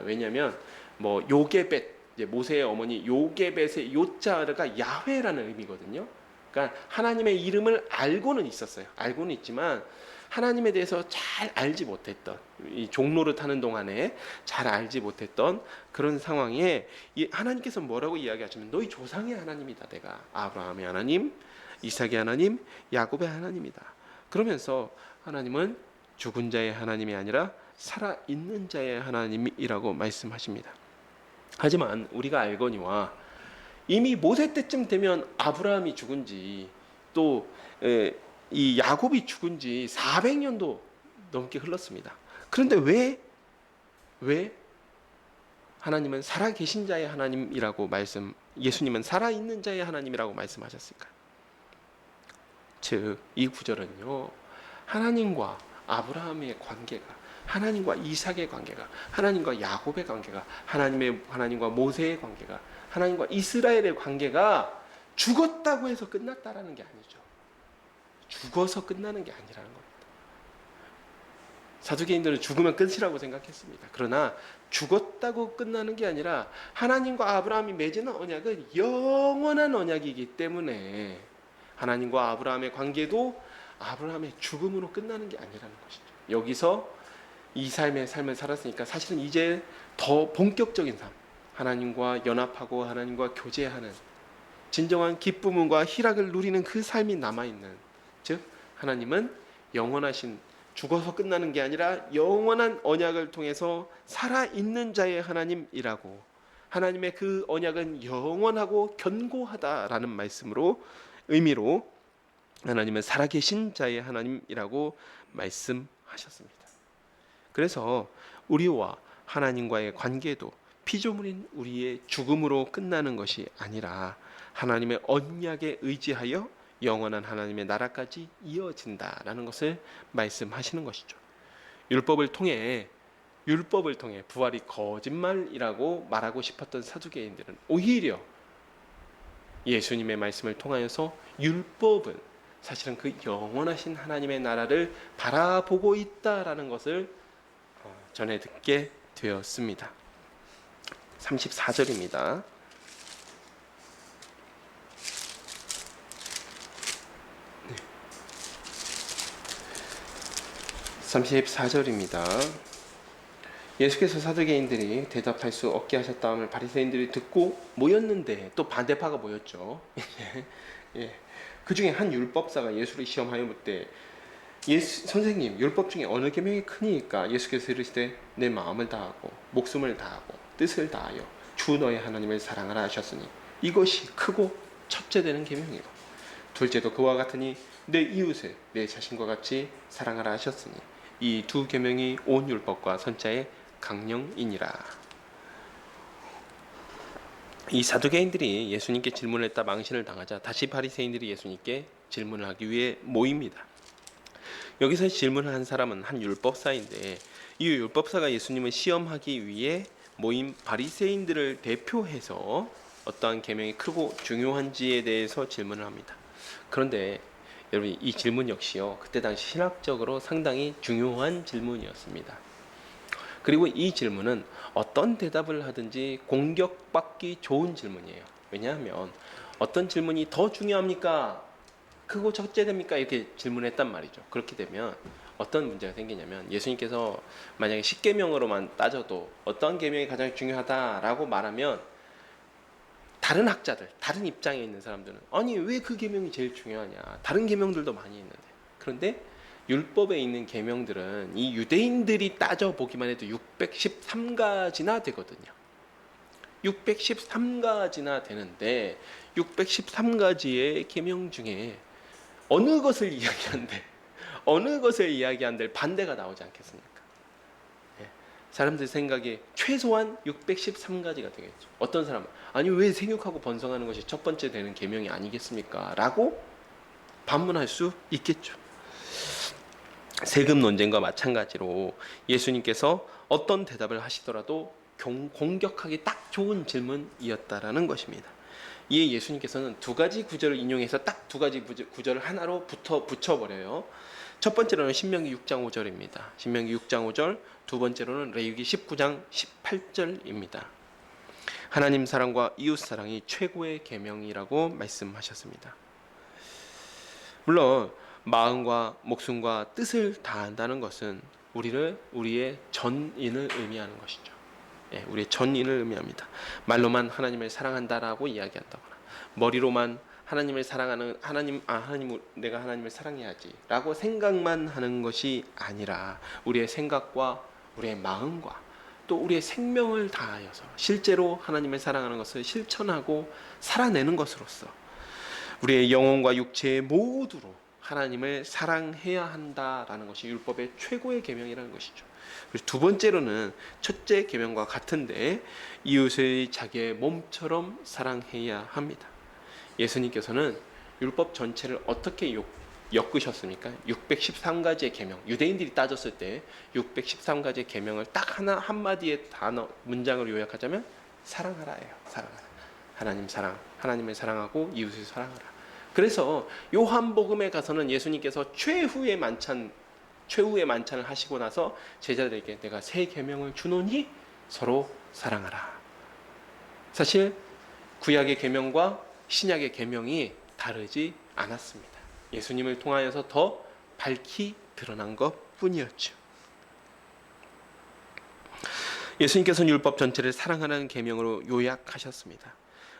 A: 왜냐하면 뭐 요게벳, 모세의 어머니 요게벳의 요자가 야훼라는 의미거든요. 그러니까 하나님의 이름을 알고는 있었어요. 알고는 있지만 하나님에 대해서 잘 알지 못했던, 이 종로를 타는 동안에 잘 알지 못했던 그런 상황에 하나님께서 뭐라고 이야기하시면 너희 조상의 하나님이다. 내가 아브라함의 하나님, 이삭의 하나님, 야곱의 하나님이다. 그러면서 하나님은 죽은 자의 하나님이 아니라 살아있는 자의 하나님이라고 말씀하십니다. 하지만 우리가 알거니와 이미 모세 때쯤 되면 아브라함이 죽은 지, 또 이 야곱이 죽은 지 400년도 넘게 흘렀습니다. 그런데 왜 하나님은 살아계신 자의 하나님이라고 예수님은 살아있는 자의 하나님이라고 말씀하셨을까? 즉 이 구절은요, 하나님과 아브라함의 관계가, 하나님과 이삭의 관계가, 하나님과 야곱의 관계가, 하나님과 모세의 관계가, 하나님과 이스라엘의 관계가 죽었다고 해서 끝났다라는 게 아니죠. 죽어서 끝나는 게 아니라는 겁니다. 사두개인들은 죽으면 끝이라고 생각했습니다. 그러나 죽었다고 끝나는 게 아니라 하나님과 아브라함이 맺은 언약은 영원한 언약이기 때문에 하나님과 아브라함의 관계도 아브라함의 죽음으로 끝나는 게 아니라는 것이죠. 여기서 이 삶을 살았으니까 사실은 이제 더 본격적인 삶, 하나님과 연합하고 하나님과 교제하는 진정한 기쁨과 희락을 누리는 그 삶이 남아있는, 즉 하나님은 영원하신, 죽어서 끝나는 게 아니라 영원한 언약을 통해서 살아있는 자의 하나님이라고, 하나님의 그 언약은 영원하고 견고하다라는 의미로 하나님은 살아계신 자의 하나님이라고 말씀하셨습니다. 그래서 우리와 하나님과의 관계도 피조물인 우리의 죽음으로 끝나는 것이 아니라 하나님의 언약에 의지하여 영원한 하나님의 나라까지 이어진다라는 것을 말씀하시는 것이죠. 율법을 통해 부활이 거짓말이라고 말하고 싶었던 사두개인들은 오히려 예수님의 말씀을 통하여서 율법은 사실은 그 영원하신 하나님의 나라를 바라보고 있다라는 것을 전해 듣게 되었습니다. 34절입니다. 34절입니다. 예수께서 사두개인들이 대답할 수 없게 하셨다함을 바리새인들이 듣고 모였는데, 또 반대파가 모였죠. 그 중에 한 율법사가 예수를 시험하여 묻되, 선생님, 율법 중에 어느 계명이 크니까? 예수께서 이르시되 내 마음을 다하고 목숨을 다하고 뜻을 다하여 주 너의 하나님을 사랑하라 하셨으니 이것이 크고 첫째 되는 계명이고, 둘째도 그와 같으니 내 이웃을 내 자신과 같이 사랑하라 하셨으니 이 두 계명이 온 율법과 선자의 강령이니라. 이 사두개인들이 예수님께 질문을 했다 망신을 당하자 다시 바리새인들이 예수님께 질문을 하기 위해 모입니다. 여기서 질문을 한 사람은 한 율법사인데, 이 율법사가 예수님을 시험하기 위해 모인 바리새인들을 대표해서 어떠한 계명이 크고 중요한지에 대해서 질문을 합니다. 그런데 여러분, 이 질문 역시요, 그때 당시 신학적으로 상당히 중요한 질문이었습니다. 그리고 이 질문은 어떤 대답을 하든지 공격받기 좋은 질문이에요. 왜냐하면 어떤 질문이 더 중요합니까? 크고 첫째 됩니까? 이렇게 질문했단 말이죠. 그렇게 되면 어떤 문제가 생기냐면, 예수님께서 만약에 10계명으로만 따져도 어떤 계명이 가장 중요하다라고 말하면 다른 학자들, 다른 입장에 있는 사람들은 아니 왜 그 계명이 제일 중요하냐, 다른 계명들도 많이 있는데. 그런데 율법에 있는 계명들은 이 유대인들이 따져보기만 해도 613가지나 되거든요. 613가지나 되는데 613가지의 계명 중에 어느 것을 이야기한들 반대가 나오지 않겠습니까? 사람들 생각에 최소한 613가지가 되겠죠. 어떤 사람은 아니 왜 생육하고 번성하는 것이 첫 번째 되는 계명이 아니겠습니까? 라고 반문할 수 있겠죠. 세금 논쟁과 마찬가지로 예수님께서 어떤 대답을 하시더라도 공격하기 딱 좋은 질문이었다라는 것입니다. 이에 예수님께서는 두 가지 구절을 인용해서 딱 두 가지 구절을 하나로 붙여버려요. 첫 번째로는 신명기 6장 5절입니다. 신명기 6장 5절, 두 번째로는 레위기 19장 18절입니다. 하나님 사랑과 이웃 사랑이 최고의 계명이라고 말씀하셨습니다. 물론 마음과 목숨과 뜻을 다한다는 것은 우리의 전인을 의미하는 것이죠. 우리의 전인을 의미합니다. 말로만 하나님을 사랑한다라고 이야기한다거나, 머리로만 하나님을 사랑하는 내가 하나님을 사랑해야지라고 생각만 하는 것이 아니라 우리의 생각과 우리의 마음과 또 우리의 생명을 다하여서 실제로 하나님을 사랑하는 것을 실천하고 살아내는 것으로서 우리의 영혼과 육체의 모두로 하나님을 사랑해야 한다라는 것이 율법의 최고의 계명이라는 것이죠. 그리고 두 번째로는 첫째 계명과 같은데 이웃을 자기의 몸처럼 사랑해야 합니다. 예수님께서는 율법 전체를 어떻게 엮으셨습니까? 613가지의 계명, 유대인들이 따졌을 때 613가지의 계명을 딱 하나 한마디의 단어 문장으로 요약하자면 사랑하라예요. 사랑하라. 하나님 사랑, 하나님을 사랑하고 이웃을 사랑하라. 그래서 요한복음에 가서는 예수님께서 최후의 만찬을 하시고 나서 제자들에게 내가 새 계명을 주노니 서로 사랑하라. 사실 구약의 계명과 신약의 계명이 다르지 않았습니다. 예수님을 통하여서 더 밝히 드러난 것 뿐이었죠. 예수님께서는 율법 전체를 사랑하는 계명으로 요약하셨습니다.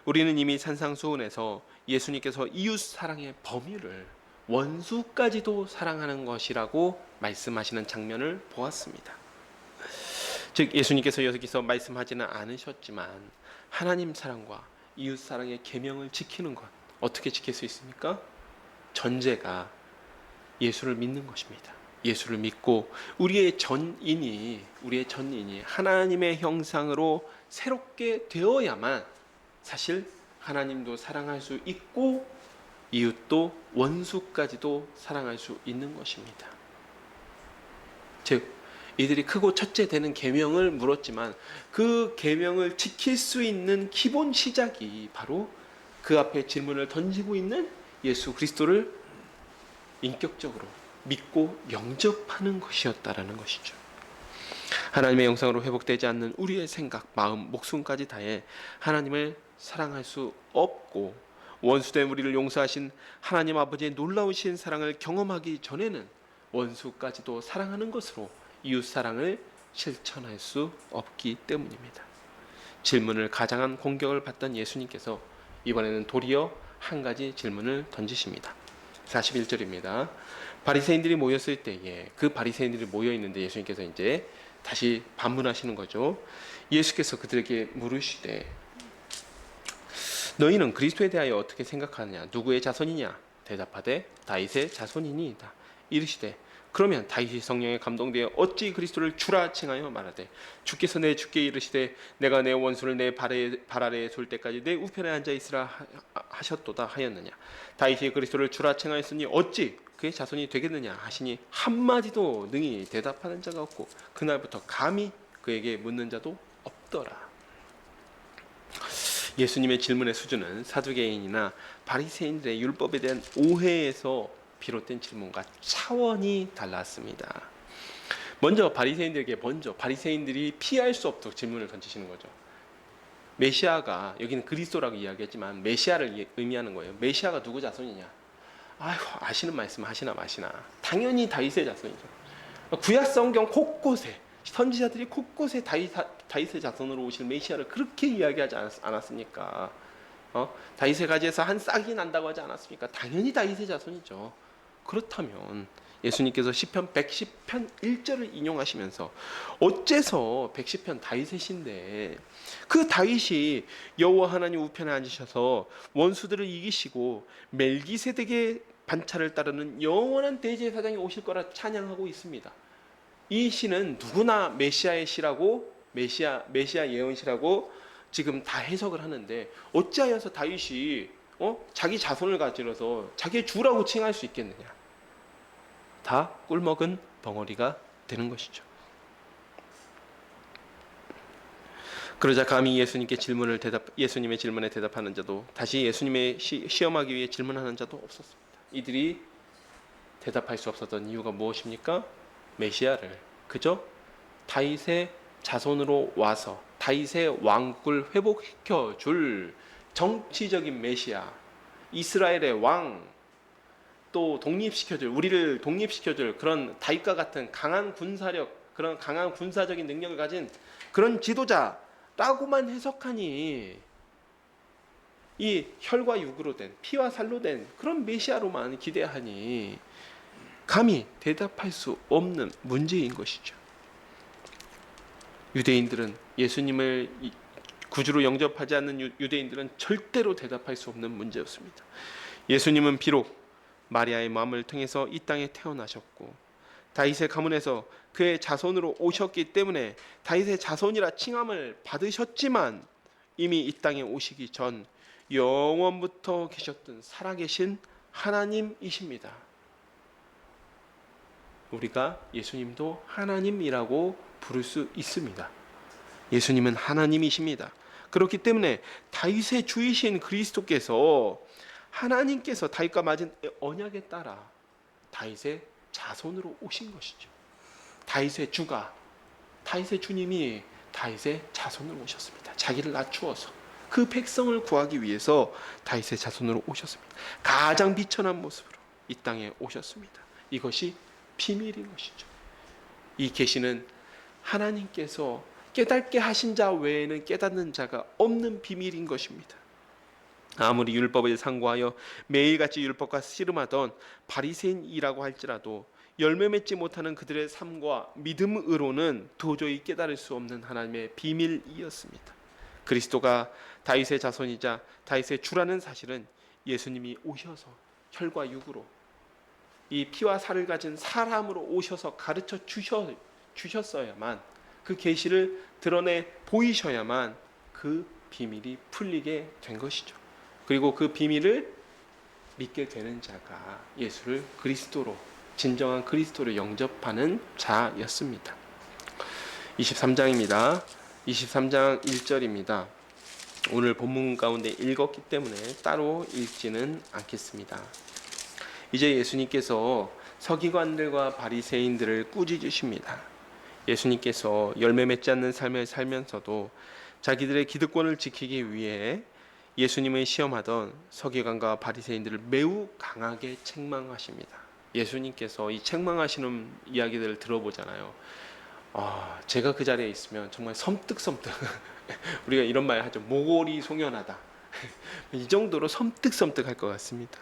A: 우리는 이미 산상수훈에서 예수님께서 이웃 사랑의 범위를 원수까지도 사랑하는 것이라고 말씀하시는 장면을 보았습니다. 즉 예수님께서 여기서 말씀하지는 않으셨지만 하나님 사랑과 이웃 사랑의 계명을 지키는 것, 어떻게 지킬 수 있습니까? 전제가 예수를 믿는 것입니다. 예수를 믿고 우리의 전인이 하나님의 형상으로 새롭게 되어야만 사실 하나님도 사랑할 수 있고 이웃도 원수까지도 사랑할 수 있는 것입니다. 즉 이들이 크고 첫째 되는 계명을 물었지만 그 계명을 지킬 수 있는 기본 시작이 바로 그 앞에 질문을 던지고 있는 예수 그리스도를 인격적으로 믿고 영접하는 것이었다라는 것이죠. 하나님의 영상으로 회복되지 않는 우리의 생각, 마음, 목숨까지 다해 하나님을 사랑할 수 없고 원수된 우리를 용서하신 하나님 아버지의 놀라우신 사랑을 경험하기 전에는 원수까지도 사랑하는 것으로 이웃 사랑을 실천할 수 없기 때문입니다. 질문을 가장한 공격을 받던 예수님께서 이번에는 도리어 한 가지 질문을 던지십니다. 41절입니다. 바리새인들이 모였을 때에 그 바리새인들이 모여 있는데 예수님께서 이제 다시 반문하시는 거죠. 예수께서 그들에게 물으시되 너희는 그리스도에 대하여 어떻게 생각하느냐? 누구의 자손이냐? 대답하되 다윗의 자손이니이다. 이르시되 그러면 다윗이 성령에 감동되어 어찌 그리스도를 주라 칭하여 말하되 주께서 내 주께 이르시되 내가 내 원수를 내 발 아래에 둘 때까지 내 우편에 앉아 있으라 하셨도다 하였느냐? 다윗이 그리스도를 주라 칭하였으니 어찌 그의 자손이 되겠느냐 하시니 한마디도 능히 대답하는 자가 없고 그날부터 감히 그에게 묻는 자도 없더라. 예수님의 질문의 수준은 사두개인이나 바리새인들의 율법에 대한 오해에서 비롯된 질문과 차원이 달랐습니다. 먼저 바리새인들이 피할 수 없도록 질문을 던지시는 거죠. 메시아가, 여기는 그리스도라고 이야기했지만 메시아를 의미하는 거예요. 메시아가 누구 자손이냐? 아이고, 아시는 말씀 하시나 마시나. 당연히 다윗의 자손이죠. 구약 성경 곳곳에 선지자들이 곳곳에 다윗의 자손으로 오실 메시아를 그렇게 이야기하지 않았습니까? 다윗의 가지에서 한 싹이 난다고 하지 않았습니까? 당연히 다윗의 자손이죠. 그렇다면 예수님께서 시편 110편 1절을 인용하시면서 어째서 110편 다윗이신데 그 다윗이 여호와 하나님 우편에 앉으셔서 원수들을 이기시고 멜기세덱의 반차를 따르는 영원한 대제사장이 오실 거라 찬양하고 있습니다. 이 시는 누구나 메시아의 시라고 메시아 예언시라고 지금 다 해석을 하는데 어찌하여서 다윗이 자기 자손을 가지러서 자기의 주라고 칭할 수 있겠느냐? 다 꿀먹은 벙어리가 되는 것이죠. 그러자 감히 예수님의 질문에 대답하는 자도 다시 예수님의 시험하기 위해 질문하는 자도 없었습니다. 이들이 대답할 수 없었던 이유가 무엇입니까? 메시아를 그저 다윗의 자손으로 와서 다윗의 왕국을 회복시켜 줄 정치적인 메시아, 이스라엘의 왕, 또 우리를 독립시켜줄 그런 다윗과 같은 강한 군사력, 그런 강한 군사적인 능력을 가진 그런 지도자라고만 해석하니 이 혈과 육으로 된 피와 살로 된 그런 메시아로만 기대하니 감히 대답할 수 없는 문제인 것이죠. 유대인들은 예수님을 구주로 영접하지 않는 유대인들은 절대로 대답할 수 없는 문제였습니다. 예수님은 비록 마리아의 마음을 통해서 이 땅에 태어나셨고 다윗의 가문에서 그의 자손으로 오셨기 때문에 다윗의 자손이라 칭함을 받으셨지만 이미 이 땅에 오시기 전 영원부터 계셨던 살아계신 하나님이십니다. 우리가 예수님도 하나님이라고 부를 수 있습니다. 예수님은 하나님이십니다. 그렇기 때문에 다윗의 주이신 그리스도께서 하나님께서 다윗과 맺은 언약에 따라 다윗의 자손으로 오신 것이죠. 다윗의 주가, 다윗의 주님이 다윗의 자손으로 오셨습니다. 자기를 낮추어서 그 백성을 구하기 위해서 다윗의 자손으로 오셨습니다. 가장 비천한 모습으로 이 땅에 오셨습니다. 이것이 비밀인 것이죠. 이 계시는 하나님께서 깨닫게 하신 자 외에는 깨닫는 자가 없는 비밀인 것입니다. 아무리 율법을 상고하여 매일같이 율법과 씨름하던 바리새인이라고 할지라도 열매 맺지 못하는 그들의 삶과 믿음으로는 도저히 깨달을 수 없는 하나님의 비밀이었습니다. 그리스도가 다윗의 자손이자 다윗의 주라는 사실은 예수님이 오셔서 혈과 육으로 이 피와 살을 가진 사람으로 오셔서 가르쳐 주셨어야만, 그 계시를 드러내 보이셔야만 그 비밀이 풀리게 된 것이죠. 그리고 그 비밀을 믿게 되는 자가 예수를 그리스도로, 진정한 그리스도를 영접하는 자였습니다. 23장입니다. 23장 1절입니다. 오늘 본문 가운데 읽었기 때문에 따로 읽지는 않겠습니다. 이제 예수님께서 서기관들과 바리새인들을 꾸짖으십니다. 예수님께서 열매 맺지 않는 삶을 살면서도 자기들의 기득권을 지키기 위해 예수님을 시험하던 서기관과 바리새인들을 매우 강하게 책망하십니다. 예수님께서 이 책망하시는 이야기들을 들어보잖아요. 제가 그 자리에 있으면 정말 섬뜩섬뜩 우리가 이런 말 하죠. 모골이 송연하다. 이 정도로 섬뜩섬뜩할 것 같습니다.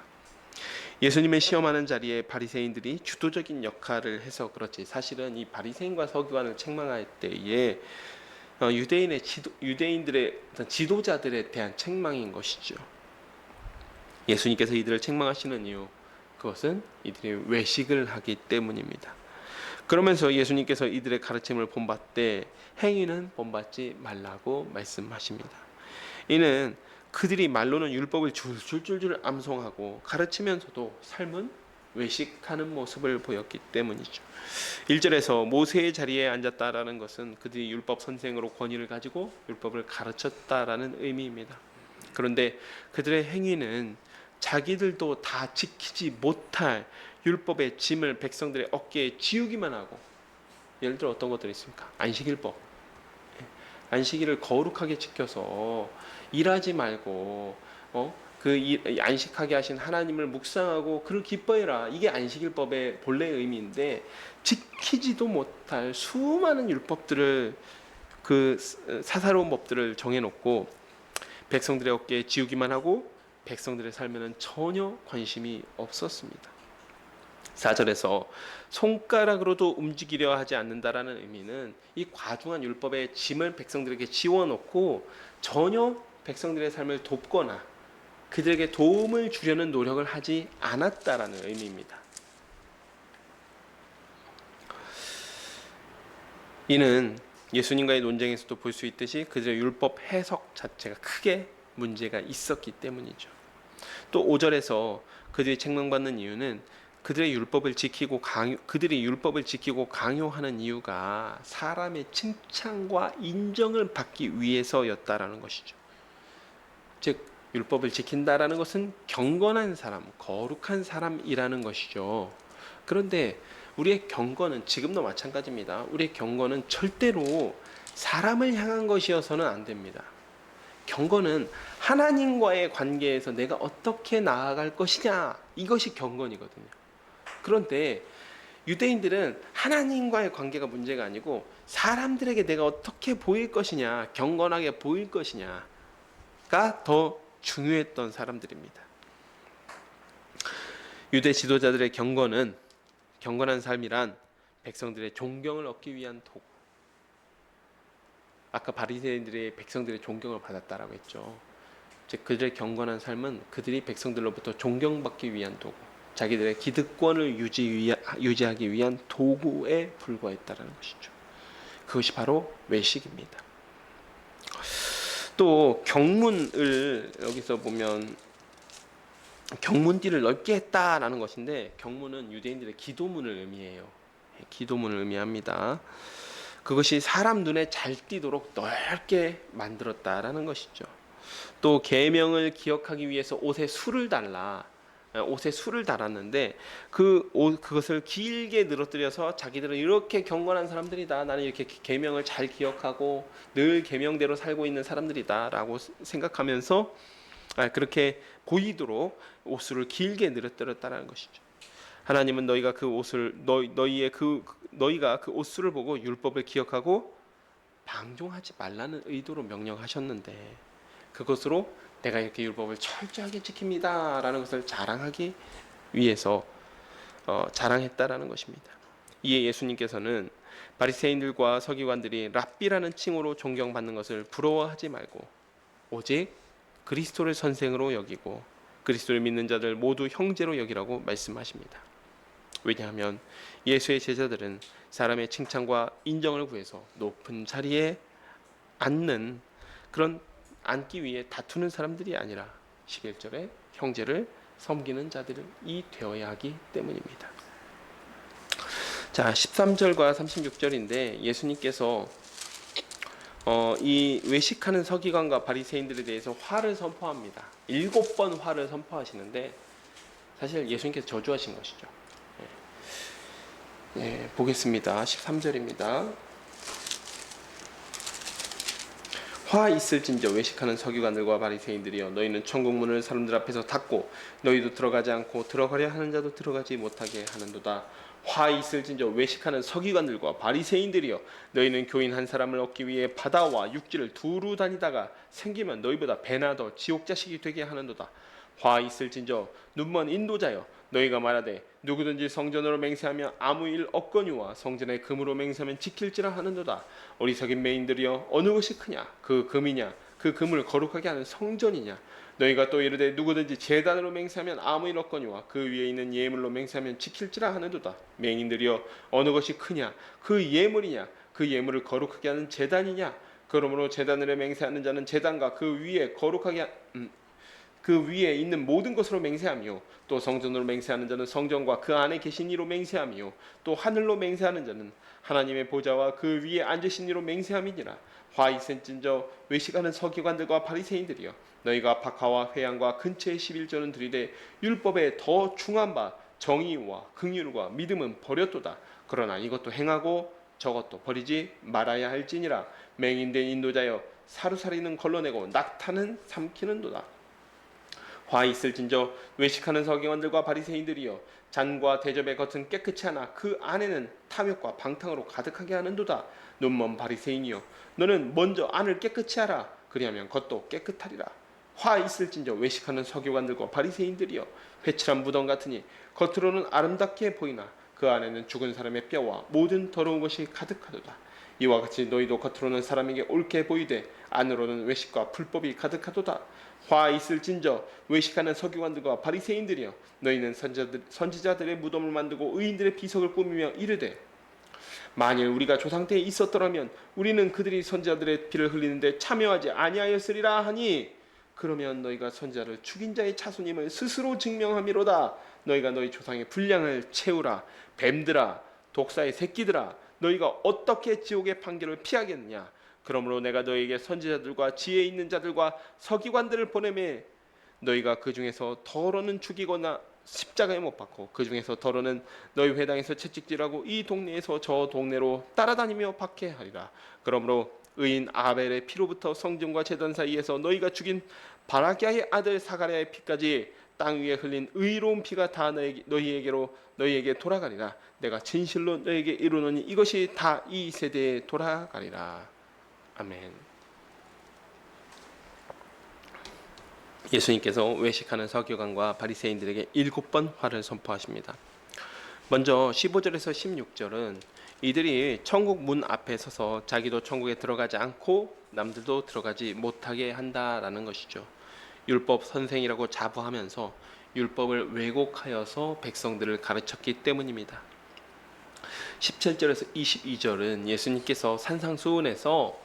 A: 예수님의 시험하는 자리에 바리새인들이 주도적인 역할을 해서 그렇지, 사실은 이 바리새인과 서기관을 책망할 때에 유대인들의 어떤 지도자들에 대한 책망인 것이죠. 예수님께서 이들을 책망하시는 이유, 그것은 이들이 외식을 하기 때문입니다. 그러면서 예수님께서 이들의 가르침을 본받되 행위는 본받지 말라고 말씀하십니다. 이는 그들이 말로는 율법을 줄줄줄 암송하고 가르치면서도 삶은 외식하는 모습을 보였기 때문이죠. 1절에서 모세의 자리에 앉았다라는 것은 그들이 율법 선생으로 권위를 가지고 율법을 가르쳤다라는 의미입니다. 그런데 그들의 행위는 자기들도 다 지키지 못할 율법의 짐을 백성들의 어깨에 지우기만 하고, 예를 들어 어떤 것들이 있습니까? 안식일법. 안식일을 거룩하게 지켜서 일하지 말고 안식하게 하신 하나님을 묵상하고 그를 기뻐해라. 이게 안식일법의 본래 의미인데, 지키지도 못할 수많은 율법들을, 그 사사로운 법들을 정해놓고 백성들의 어깨에 지우기만 하고 백성들의 삶에는 전혀 관심이 없었습니다. 4절에서 손가락으로도 움직이려 하지 않는다라는 의미는 이 과중한 율법의 짐을 백성들에게 지워놓고 전혀 백성들의 삶을 돕거나 그들에게 도움을 주려는 노력을 하지 않았다라는 의미입니다. 이는 예수님과의 논쟁에서도 볼 수 있듯이 그들의 율법 해석 자체가 크게 문제가 있었기 때문이죠. 또 5절에서 그들이 책망받는 이유는 그들이 율법을 지키고 강요하는 이유가 사람의 칭찬과 인정을 받기 위해서였다라는 것이죠. 즉 율법을 지킨다라는 것은 경건한 사람, 거룩한 사람이라는 것이죠. 그런데 우리의 경건은 지금도 마찬가지입니다. 우리의 경건은 절대로 사람을 향한 것이어서는 안 됩니다. 경건은 하나님과의 관계에서 내가 어떻게 나아갈 것이냐, 이것이 경건이거든요. 그런데 유대인들은 하나님과의 관계가 문제가 아니고 사람들에게 내가 어떻게 보일 것이냐, 경건하게 보일 것이냐가 더 중요했던 사람들입니다. 유대 지도자들의 경건한 삶이란 백성들의 존경을 얻기 위한 도구. 아까 바리새인들이 백성들의 존경을 받았다라고 했죠. 즉 그들의 경건한 삶은 그들이 백성들로부터 존경받기 위한 도구, 자기들의 기득권을 유지하기 위한 도구에 불과했다라는 것이죠. 그것이 바로 외식입니다. 또 경문을 여기서 보면 경문띠를 넓게 했다라는 것인데, 경문은 유대인들의 기도문을 의미해요. 기도문을 의미합니다. 그것이 사람 눈에 잘 띄도록 넓게 만들었다라는 것이죠. 또 계명을 기억하기 위해서 옷에 술을 달았는데 그것을 길게 늘어뜨려서 자기들은 이렇게 경건한 사람들이다, 나는 이렇게 계명을 잘 기억하고 늘 계명대로 살고 있는 사람들이다라고 생각하면서 그렇게 보이도록 옷술을 길게 늘어뜨렸다는 것이죠. 하나님은 너희가 그 옷술을 보고 율법을 기억하고 방종하지 말라는 의도로 명령하셨는데, 그것으로 내가 이렇게 율법을 철저하게 지킵니다라는 것을 자랑하기 위해서 자랑했다라는 것입니다. 이에 예수님께서는 바리새인들과 서기관들이 랍비라는 칭호로 존경받는 것을 부러워하지 말고 오직 그리스도를 선생으로 여기고 그리스도를 믿는 자들 모두 형제로 여기라고 말씀하십니다. 왜냐하면 예수의 제자들은 사람의 칭찬과 인정을 구해서 높은 자리에 앉기 위해 다투는 사람들이 아니라 11절에 형제를 섬기는 자들이 되어야 하기 때문입니다. 자, 13절과 36절인데 예수님께서 이 외식하는 서기관과 바리새인들에 대해서 화를 선포합니다. 7번 화를 선포하시는데 사실 예수님께서 저주하신 것이죠. 보겠습니다. 13절입니다. 화 있을진저 외식하는 서기관들과 바리새인들이여, 너희는 천국 문을 사람들 앞에서 닫고 너희도 들어가지 않고 들어가려 하는 자도 들어가지 못하게 하는도다. 화 있을진저 외식하는 서기관들과 바리새인들이여, 너희는 교인 한 사람을 얻기 위해 바다와 육지를 두루 다니다가 생기면 너희보다 배나 더 지옥 자식이 되게 하는도다. 화 있을진저 눈먼 인도자여, 너희가 말하되 누구든지 성전으로 맹세하며 아무 일 없거니와 성전의 금으로 맹세하면 지킬지라 하는도다. 어리석인 맹인들이여, 어느 것이 크냐? 그 금이냐? 그 금을 거룩하게 하는 성전이냐? 너희가 또 이르되 누구든지 제단으로 맹세하면 아무 일 없거니와 그 위에 있는 예물로 맹세하면 지킬지라 하는도다. 맹인들이여, 어느 것이 크냐? 그 예물이냐? 그 예물을 거룩하게 하는 제단이냐? 그러므로 제단으로 맹세하는 자는 제단과 그 위에 있는 모든 것으로 맹세하며, 또 성전으로 맹세하는 자는 성전과 그 안에 계신 이로 맹세하며, 또 하늘로 맹세하는 자는 하나님의 보좌와 그 위에 앉으신 이로 맹세함이니라. 화 있을진저 외식하는 서기관들과 바리새인들이여, 너희가 박하와 회양과 근처의 11조는 들이되 율법에 더 중한 바 정의와 긍휼과 믿음은 버렸도다. 그러나 이것도 행하고 저것도 버리지 말아야 할지니라. 맹인된 인도자여, 사루살이는 걸러내고 낙타는 삼키는도다. 화 있을진저 외식하는 서기관들과 바리새인들이여, 잔과 대접의 겉은 깨끗이 하나 그 안에는 탐욕과 방탕으로 가득하게 하는도다. 눈먼 바리새인이여, 너는 먼저 안을 깨끗이 하라. 그리하면 겉도 깨끗하리라. 화 있을진저 외식하는 서기관들과 바리새인들이여, 회칠한 무덤 같으니 겉으로는 아름답게 보이나 그 안에는 죽은 사람의 뼈와 모든 더러운 것이 가득하도다. 이와 같이 너희도 겉으로는 사람에게 옳게 보이되 안으로는 외식과 불법이 가득하도다. 화 있을진저 외식하는 서기관들과 바리새인들이여, 너희는 선지자들의 무덤을 만들고 의인들의 비석을 꾸미며 이르되, 만일 우리가 조상 때에 있었더라면 우리는 그들이 선지자들의 피를 흘리는데 참여하지 아니하였으리라 하니, 그러면 너희가 선지자를 죽인 자의 자손임을 스스로 증명함이로다. 너희가 너희 조상의 분량을 채우라. 뱀들아, 독사의 새끼들아, 너희가 어떻게 지옥의 판결을 피하겠느냐? 그러므로 내가 너희에게 선지자들과 지혜 있는 자들과 서기관들을 보내매, 너희가 그 중에서 더러는 죽이거나 십자가에 못 박고 그 중에서 더러는 너희 회당에서 채찍질하고 이 동네에서 저 동네로 따라다니며 박해하리라. 그러므로 의인 아벨의 피로부터 성전과 제단 사이에서 너희가 죽인 바라기아의 아들 사가랴의 피까지 땅 위에 흘린 의로운 피가 다 너희에게 돌아가리라. 내가 진실로 너희에게 이루노니 이것이 다 이 세대에 돌아가리라. 아멘. 예수님께서 외식하는 서기관과 바리새인들에게 7번 화를 선포하십니다. 먼저 15절에서 16절은 이들이 천국 문 앞에 서서 자기도 천국에 들어가지 않고 남들도 들어가지 못하게 한다라는 것이죠. 율법 선생이라고 자부하면서 율법을 왜곡하여서 백성들을 가르쳤기 때문입니다. 17절에서 22절은 예수님께서 산상수훈에서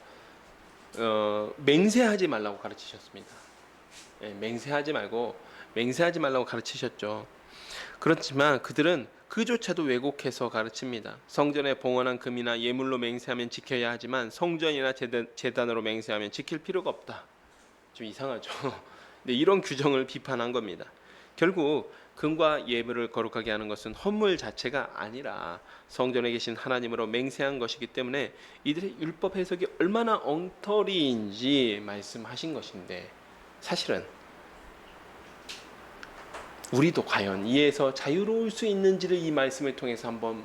A: 맹세하지 말라고 가르치셨습니다. 맹세하지 말라고 가르치셨죠. 그렇지만 그들은 그조차도 왜곡해서 가르칩니다. 성전에 봉헌한 금이나 예물로 맹세하면 지켜야 하지만 성전이나 제단으로 맹세하면 지킬 필요가 없다. 좀 이상하죠. 근데 이런 규정을 비판한 겁니다. 결국 금과 예물을 거룩하게 하는 것은 헌물 자체가 아니라 성전에 계신 하나님으로 맹세한 것이기 때문에 이들의 율법 해석이 얼마나 엉터리인지 말씀하신 것인데, 사실은 우리도 과연 이에서 자유로울 수 있는지를 이 말씀을 통해서 한번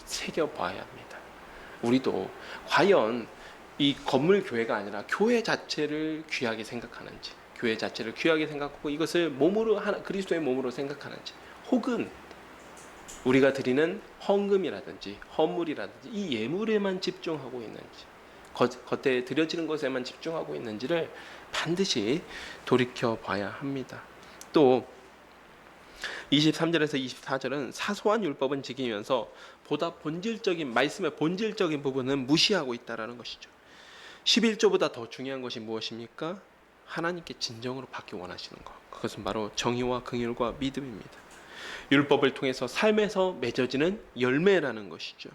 A: 새겨봐야 합니다. 우리도 과연 이 건물 교회가 아니라 교회 자체를 귀하게 생각하는지, 교회 자체를 귀하게 생각하고 이것을 몸으로 그리스도의 몸으로 생각하는지, 혹은 우리가 드리는 헌금이라든지 헌물이라든지 이 예물에만 집중하고 있는지, 겉에 드려지는 것에만 집중하고 있는지를 반드시 돌이켜 봐야 합니다. 또 23절에서 24절은 사소한 율법은 지키면서 보다 본질적인, 말씀의 본질적인 부분은 무시하고 있다라는 것이죠. 11조보다 더 중요한 것이 무엇입니까? 하나님께 진정으로 받기 원하시는 것. 그것은 바로 정의와 긍휼과 믿음입니다. 율법을 통해서 삶에서 맺어지는 열매라는 것이죠.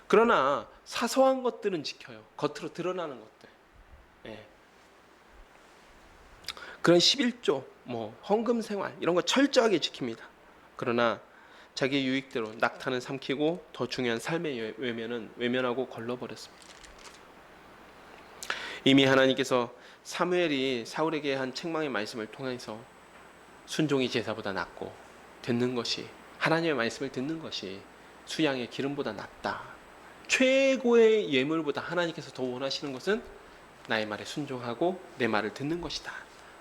A: 그러나 사소한 것들은 지켜요. 겉으로 드러나는 것들. 예. 그런 11조, 헌금 생활 이런 거 철저하게 지킵니다. 그러나 자기 유익대로 낙타는 삼키고 더 중요한 삶의 외면하고 걸러버렸습니다. 이미 하나님께서 사무엘이 사울에게 한 책망의 말씀을 통해서 순종이 제사보다 낫고 듣는 것이, 하나님의 말씀을 듣는 것이 수양의 기름보다 낫다. 최고의 예물보다 하나님께서 더 원하시는 것은 나의 말에 순종하고 내 말을 듣는 것이다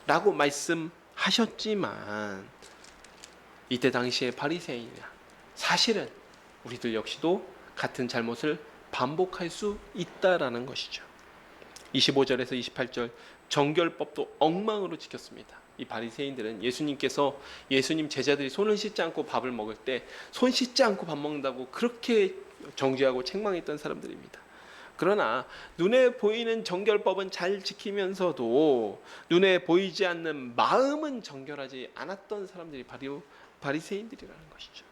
A: 라고 말씀하셨지만, 이때 당시의 바리새인이야, 사실은 우리들 역시도 같은 잘못을 반복할 수 있다라는 것이죠. 25절에서 28절 정결법도 엉망으로 지켰습니다. 이 바리새인들은 예수님 제자들이 손을 씻지 않고 밥을 먹을 때 손 씻지 않고 밥 먹는다고 그렇게 정죄하고 책망했던 사람들입니다. 그러나 눈에 보이는 정결법은 잘 지키면서도 눈에 보이지 않는 마음은 정결하지 않았던 사람들이 바로 바리새인들이라는 것이죠.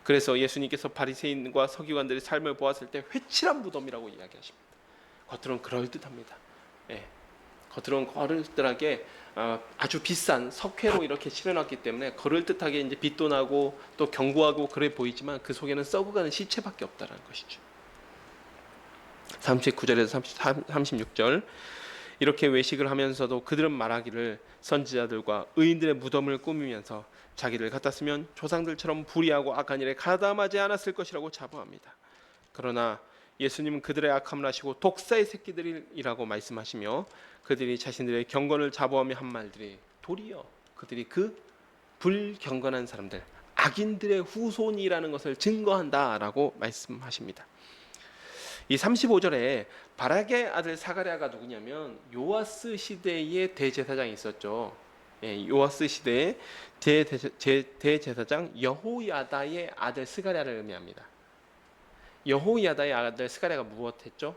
A: 그래서 예수님께서 바리새인과 서기관들의 삶을 보았을 때 회칠한 무덤이라고 이야기하십니다. 겉으로는 그럴듯합니다. 예. 겉으로는 그럴듯하게 아주 비싼 석회로 이렇게 칠해놨기 때문에 그럴듯하게 이제 빛도 나고 또 견고하고 그래 보이지만 그 속에는 썩어가는 시체밖에 없다는 것이죠. 39절에서 36절 이렇게 외식을 하면서도 그들은 말하기를 선지자들과 의인들의 무덤을 꾸미면서 자기를 같았으면 조상들처럼 불의하고 악한 일에 가담하지 않았을 것이라고 자부합니다. 그러나 예수님은 그들의 악함을 아시고 독사의 새끼들이라고 말씀하시며 그들이 자신들의 경건을 자부하며 한 말들이 도리어 그들이 그 불경건한 사람들, 악인들의 후손이라는 것을 증거한다라고 말씀하십니다. 이 35절에 바락의 아들 사가랴가 누구냐면 요아스 시대의 대제사장이 있었죠. 요아스 시대의 대제사장 여호야다의 아들 스가랴를 의미합니다. 여호야다의 아들 스가랴가 무엇했죠?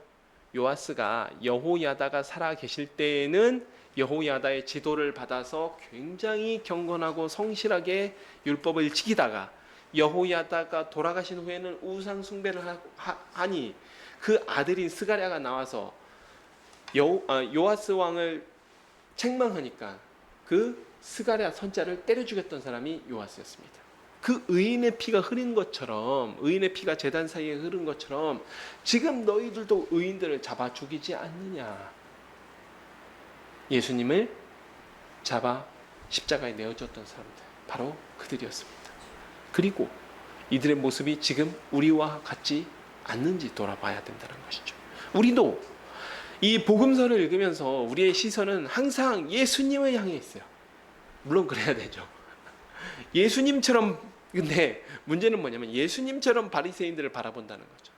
A: 요아스가 여호야다가 살아 계실 때에는 여호야다의 지도를 받아서 굉장히 경건하고 성실하게 율법을 지키다가 여호야다가 돌아가신 후에는 우상 숭배를 하니 그 아들인 스가랴가 나와서 요아스 왕을 책망하니까 그 스가랴 선자를 때려 죽였던 사람이 요아스였습니다. 그 의인의 피가 흐른 것처럼, 의인의 피가 제단 사이에 흐른 것처럼 지금 너희들도 의인들을 잡아 죽이지 않느냐. 예수님을 잡아 십자가에 내어줬던 사람들, 바로 그들이었습니다. 그리고 이들의 모습이 지금 우리와 같지 않는지 돌아봐야 된다는 것이죠. 우리도 이 복음서를 읽으면서 우리의 시선은 항상 예수님을 향해 있어요. 물론 그래야 되죠. 예수님처럼, 근데 문제는 뭐냐면 예수님처럼 바리새인들을 바라본다는 거죠.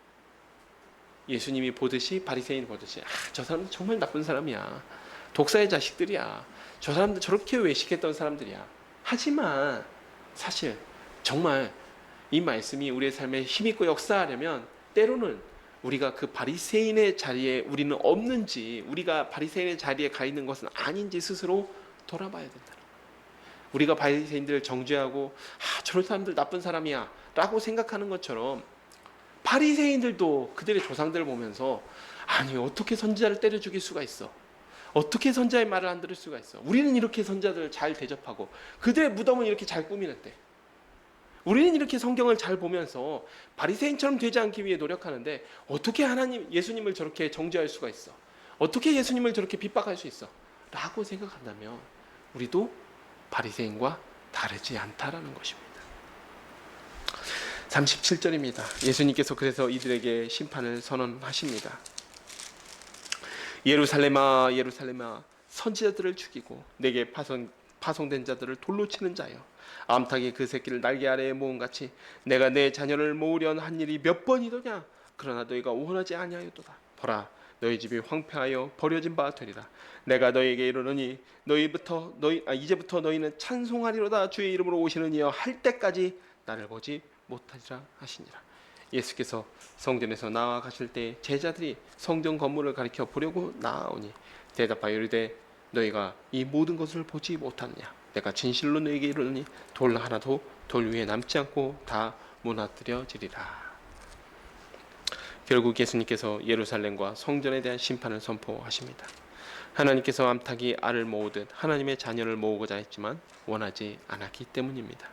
A: 예수님이 보듯이 바리새인이 보듯이 저 사람들 정말 나쁜 사람이야. 독사의 자식들이야. 저 사람들 저렇게 외식했던 사람들이야. 하지만 사실 정말 이 말씀이 우리의 삶에 힘있고 역사하려면 때로는 우리가 그 바리새인의 자리에 우리는 없는지, 우리가 바리새인의 자리에 가 있는 것은 아닌지 스스로 돌아봐야 된다. 우리가 바리새인들을 정죄하고 저런 사람들 나쁜 사람이야 라고 생각하는 것처럼 바리새인들도 그들의 조상들을 보면서 아니 어떻게 선지자를 때려 죽일 수가 있어? 어떻게 선지자의 말을 안 들을 수가 있어? 우리는 이렇게 선지자들을 잘 대접하고 그들의 무덤을 이렇게 잘 꾸미는데, 우리는 이렇게 성경을 잘 보면서 바리새인처럼 되지 않기 위해 노력하는데 어떻게 하나님 예수님을 저렇게 정죄할 수가 있어? 어떻게 예수님을 저렇게 핍박할 수 있어? 라고 생각한다면 우리도 바리새인과 다르지 않다라는 것입니다. 37절입니다. 예수님께서 그래서 이들에게 심판을 선언하십니다. 예루살렘아 예루살렘아 선지자들을 죽이고 내게 파송된 자들을 돌로 치는 자여, 암탉이 그 새끼를 날개 아래에 모음같이 내가 내 자녀를 모으려 한 일이 몇 번이더냐? 그러나 너희가 원하지 아니하였도다. 보라 너희 집이 황폐하여 버려진 바 되리라. 내가 너희에게 이르노니 이제부터 너희는 찬송하리로다. 주의 이름으로 오시는 이여 할 때까지 나를 보지 못하리라 하시니라. 예수께서 성전에서 나아가실 때 제자들이 성전 건물을 가리켜 보려고 나아오니 대답하여 이르되 너희가 이 모든 것을 보지 못하느냐? 내가 진실로 너희에게 이르노니 돌 하나도 돌 위에 남지 않고 다 무너뜨려지리라. 결국 예수님께서 예루살렘과 성전에 대한 심판을 선포하십니다. 하나님께서 암탉이 알을 모으듯 하나님의 자녀를 모으고자 했지만 원하지 않았기 때문입니다.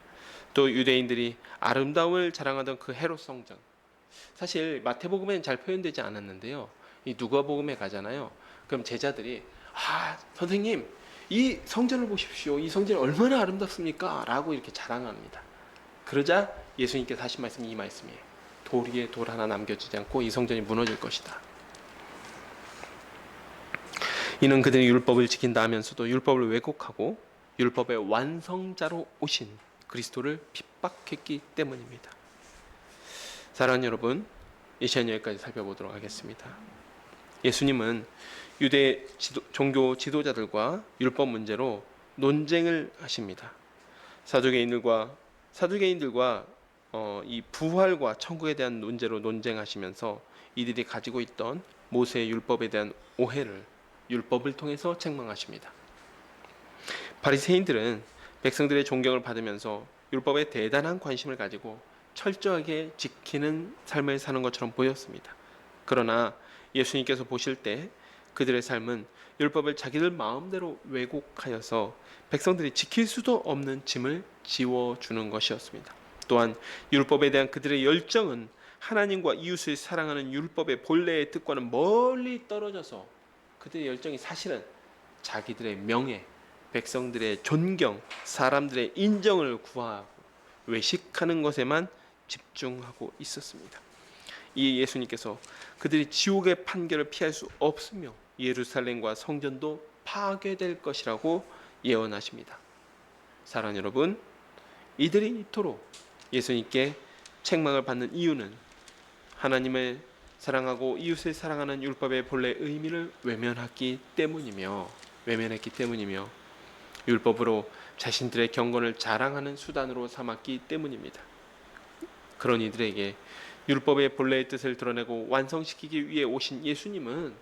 A: 또 유대인들이 아름다움을 자랑하던 그 헤롯 성전, 사실 마태복음에는 잘 표현되지 않았는데요, 이 누가복음에 가잖아요. 그럼 제자들이 선생님 이 성전을 보십시오. 이 성전이 얼마나 아름답습니까? 라고 이렇게 자랑합니다. 그러자 예수님께서 하신 말씀이 이 말씀이에요. 돌 위에 돌 하나 남겨지지 않고 이 성전이 무너질 것이다. 이는 그들이 율법을 지킨다 하면서도 율법을 왜곡하고 율법의 완성자로 오신 그리스도를 핍박했기 때문입니다. 사랑하는 여러분, 이 시간 여기까지 살펴보도록 하겠습니다. 예수님은 유대 종교 지도자들과 율법 문제로 논쟁을 하십니다. 사두개인들과 이 부활과 천국에 대한 문제로 논쟁하시면서 이들이 가지고 있던 모세의 율법에 대한 오해를 율법을 통해서 책망하십니다. 바리새인들은 백성들의 존경을 받으면서 율법에 대단한 관심을 가지고 철저하게 지키는 삶을 사는 것처럼 보였습니다. 그러나 예수님께서 보실 때 그들의 삶은 율법을 자기들 마음대로 왜곡하여서 백성들이 지킬 수도 없는 짐을 지워주는 것이었습니다. 또한 율법에 대한 그들의 열정은 하나님과 이웃을 사랑하는 율법의 본래의 뜻과는 멀리 떨어져서 그들의 열정이 사실은 자기들의 명예, 백성들의 존경, 사람들의 인정을 구하고 외식하는 것에만 집중하고 있었습니다. 이 예수님께서 그들이 지옥의 판결을 피할 수 없으며 예루살렘과 성전도 파괴될 것이라고 예언하십니다. 사랑하는 여러분, 이들이 이토록 예수님께 책망을 받는 이유는 하나님을 사랑하고 이웃을 사랑하는 율법의 본래 의미를 외면했기 때문이며 율법으로 자신들의 경건을 자랑하는 수단으로 삼았기 때문입니다. 그런 이들에게 율법의 본래의 뜻을 드러내고 완성시키기 위해 오신 예수님은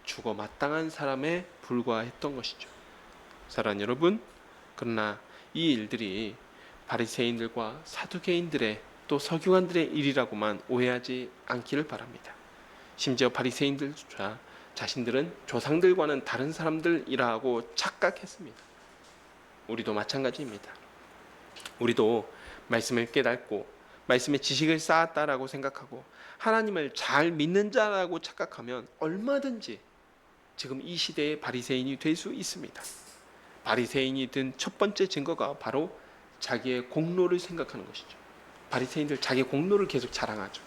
A: 죽어 마땅한 사람에 불과했던 것이죠. 사랑하는 여러분, 그러나 이 일들이 바리새인들과 사두개인들의 또 서기관들의 일이라고만 오해하지 않기를 바랍니다. 심지어 바리새인들조차 자신들은 조상들과는 다른 사람들이라고 착각했습니다. 우리도 마찬가지입니다. 우리도 말씀을 깨닫고 말씀의 지식을 쌓았다라고 생각하고 하나님을 잘 믿는 자라고 착각하면 얼마든지 지금 이 시대의 바리새인이 될 수 있습니다. 바리새인이 든 첫 번째 증거가 바로 자기의 공로를 생각하는 것이죠. 바리새인들 자기 공로를 계속 자랑하죠.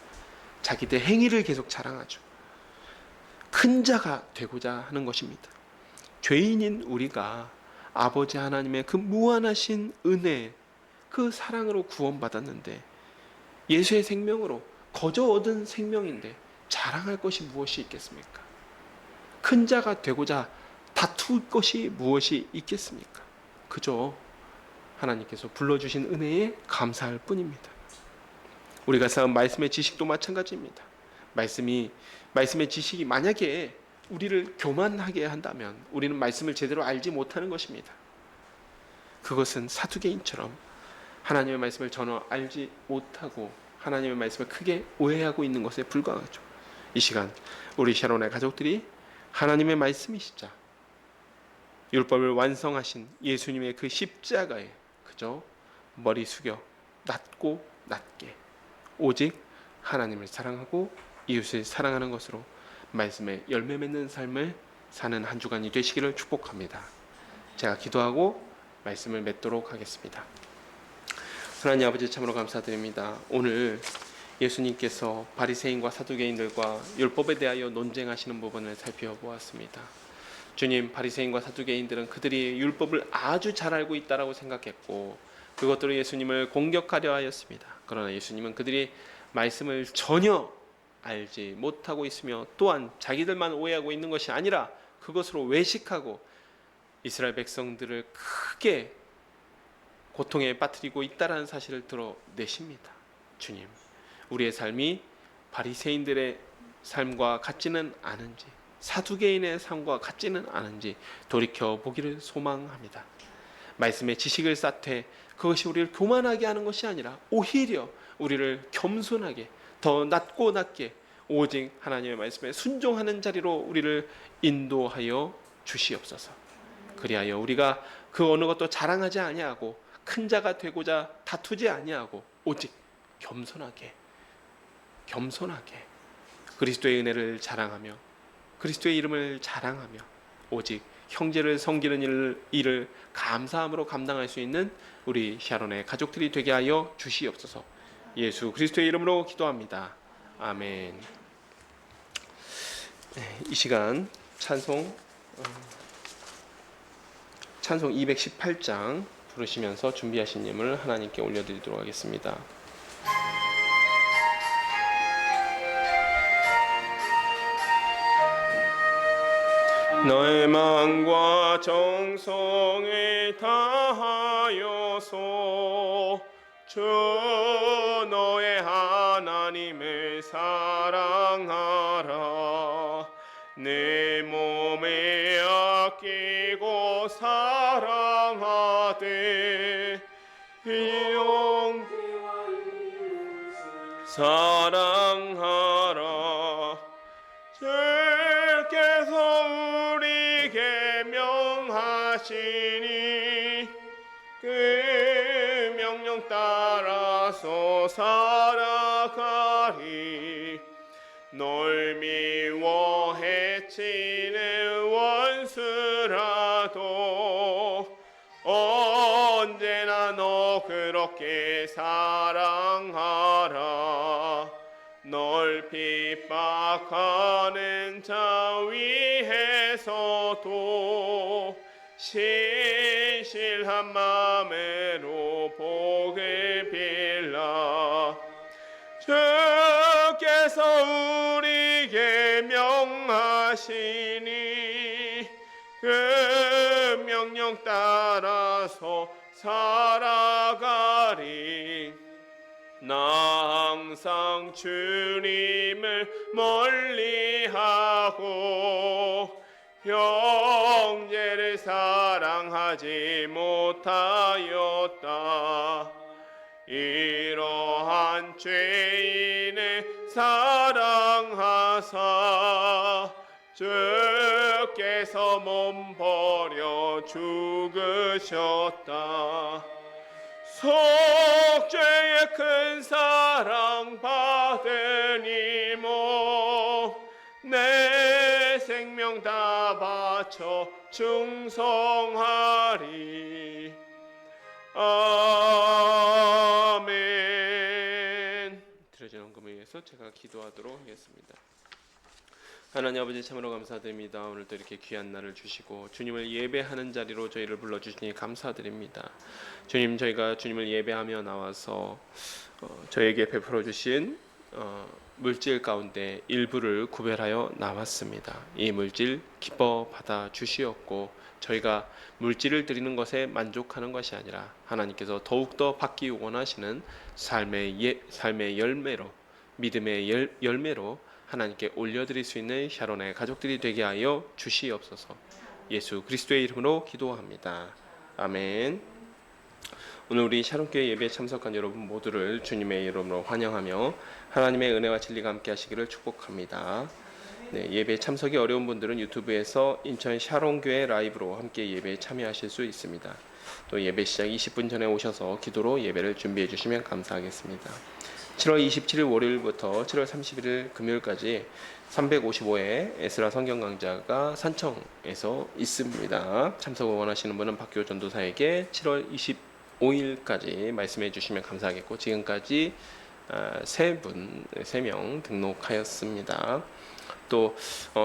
A: 자기들 행위를 계속 자랑하죠. 큰 자가 되고자 하는 것입니다. 죄인인 우리가 아버지 하나님의 그 무한하신 은혜, 그 사랑으로 구원받았는데 예수의 생명으로 거저 얻은 생명인데 자랑할 것이 무엇이 있겠습니까? 큰 자가 되고자 다툴 것이 무엇이 있겠습니까? 그저 하나님께서 불러주신 은혜에 감사할 뿐입니다. 우리가 쌓은 말씀의 지식도 마찬가지입니다. 말씀의 지식이 만약에 우리를 교만하게 한다면 우리는 말씀을 제대로 알지 못하는 것입니다. 그것은 사두개인처럼 하나님의 말씀을 전혀 알지 못하고 하나님의 말씀을 크게 오해하고 있는 것에 불과하죠. 이 시간 우리 샤론의 가족들이 하나님의 말씀이시자 율법을 완성하신 예수님의 그 십자가에 그저 머리 숙여 낮고 낮게 오직 하나님을 사랑하고 이웃을 사랑하는 것으로 말씀에 열매 맺는 삶을 사는 한 주간이 되시기를 축복합니다. 제가 기도하고 말씀을 맺도록 하겠습니다. 하나님 아버지 참으로 감사드립니다. 오늘 예수님께서 바리새인과 사두개인들과 율법에 대하여 논쟁하시는 부분을 살펴보았습니다. 주님, 바리새인과 사두개인들은 그들이 율법을 아주 잘 알고 있다라고 생각했고 그것들로 예수님을 공격하려 하였습니다. 그러나 예수님은 그들이 말씀을 전혀 알지 못하고 있으며 또한 자기들만 오해하고 있는 것이 아니라 그것으로 외식하고 이스라엘 백성들을 크게 고통에 빠뜨리고 있다라는 사실을 드러내십니다. 주님, 우리의 삶이 바리새인들의 삶과 같지는 않은지 사두개인의 삶과 같지는 않은지 돌이켜 보기를 소망합니다. 말씀의 지식을 쌓되 그것이 우리를 교만하게 하는 것이 아니라 오히려 우리를 겸손하게 더 낮고 낮게 오직 하나님의 말씀에 순종하는 자리로 우리를 인도하여 주시옵소서. 그리하여 우리가 그 어느 것도 자랑하지 아니하고 큰 자가 되고자 다투지 아니하고 오직 겸손하게 그리스도의 은혜를 자랑하며 그리스도의 이름을 자랑하며 오직 형제를 섬기는 일을 감사함으로 감당할 수 있는 우리 샤론의 가족들이 되게 하여 주시옵소서. 예수 그리스도의 이름으로 기도합니다. 아멘. 이 시간 찬송 218장 부르시면서 준비하신 예물을 하나님께 올려드리도록 하겠습니다. 너의 마음과 정성을 다하여서 주 너의 하나님을 사랑하라. 내 몸을 아끼고 사랑하되 형제와 이웃을 사랑하라. 주께서 우리에게 명하시니 그 명령 따라서 살아가리. 널 미워 해치는 원수라도 언제나 너 그렇게 사랑하라. 널 핍박하는 자 위에서도 신실한 마음으로 복을 빌라. 주께서 우리에게 명하시니 그 명령 따라서 살아가리. 나 항상 주님을 멀리하고 형제를 사랑하지 못하였다. 이러한 죄인을 사랑하사 주께서 몸 버려 죽으셨다. 속죄의 큰 사랑 받으니모 내 생명 다 바쳐 충성하리. 아멘. 드려진 헌금을 위해서 제가 기도하도록 하겠습니다. 하나님 아버지 참으로 감사드립니다. 오늘도 이렇게 귀한 날을 주시고 주님을 예배하는 자리로 저희를 불러주시니 감사드립니다. 주님, 저희가 주님을 예배하며 나와서 저에게 베풀어 주신 물질 가운데 일부를 구별하여 나왔습니다. 이 물질 기뻐 받아 주시었고 저희가 물질을 드리는 것에 만족하는 것이 아니라 하나님께서 더욱더 받기 원하시는 삶의 열매로 믿음의 열매로 하나님께 올려드릴 수 있는 샤론의 가족들이 되게 하여 주시옵소서. 예수 그리스도의 이름으로 기도합니다. 아멘. 오늘 우리 샤론교회 예배에 참석한 여러분 모두를 주님의 이름으로 환영하며 하나님의 은혜와 진리가 함께 하시기를 축복합니다. 네, 예배 참석이 어려운 분들은 유튜브에서 인천 샤론교회 라이브로 함께 예배에 참여하실 수 있습니다. 또 예배 시작 20분 전에 오셔서 기도로 예배를 준비해 주시면 감사하겠습니다. 7월 27일 월요일부터 7월 31일 금요일까지 355회 에스라 성경 강좌가 산청에서 있습니다. 참석을 원하시는 분은 박교 전도사에게 7월 25일까지 말씀해 주시면 감사하겠고, 지금까지 3명 등록하였습니다. 또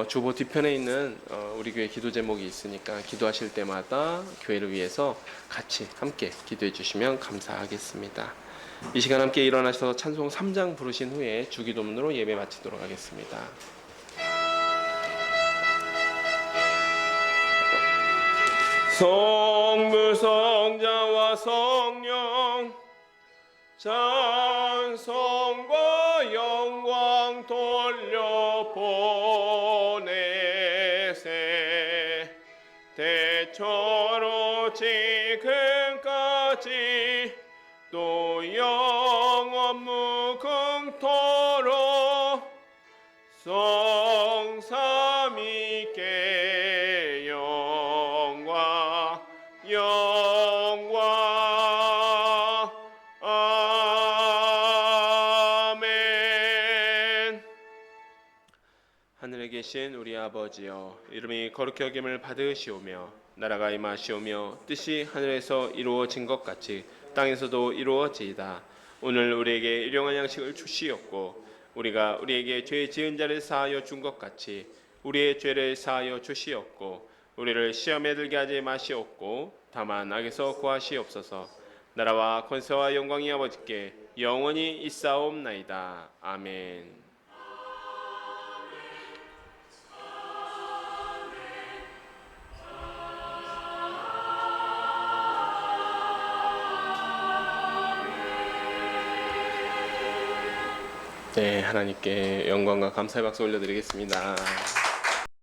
A: 주보 뒤편에 있는 우리 교회 기도 제목이 있으니까 기도하실 때마다 교회를 위해서 같이 함께 기도해 주시면 감사하겠습니다. 이 시간 함께 일어나셔서 찬송 3장 부르신 후에 주기도문으로 예배 마치도록 하겠습니다. 성부 성자와 성령 찬송과 영광 돌려보내세. 대초로 지금까지 또 영원 무궁토록 성삼위께 영광 아멘. 하늘에 계신 우리 아버지여, 이름이 거룩히 여김을 받으시오며 나라가 임하시오며 뜻이 하늘에서 이루어진 것 같이 땅에서도 이루어지이다. 오늘 우리에게 일용할 양식을 주시옵고 우리가 우리에게 죄 지은 자를 사하여 준 것 같이 우리의 죄를 사하여 주시옵고 우리를 시험에 들게 하지 마시옵고 다만 악에서 구하시옵소서. 나라와 권세와 영광이 아버지께 영원히 있사옵나이다. 아멘. 네, 하나님께 영광과 감사의 박수 올려드리겠습니다.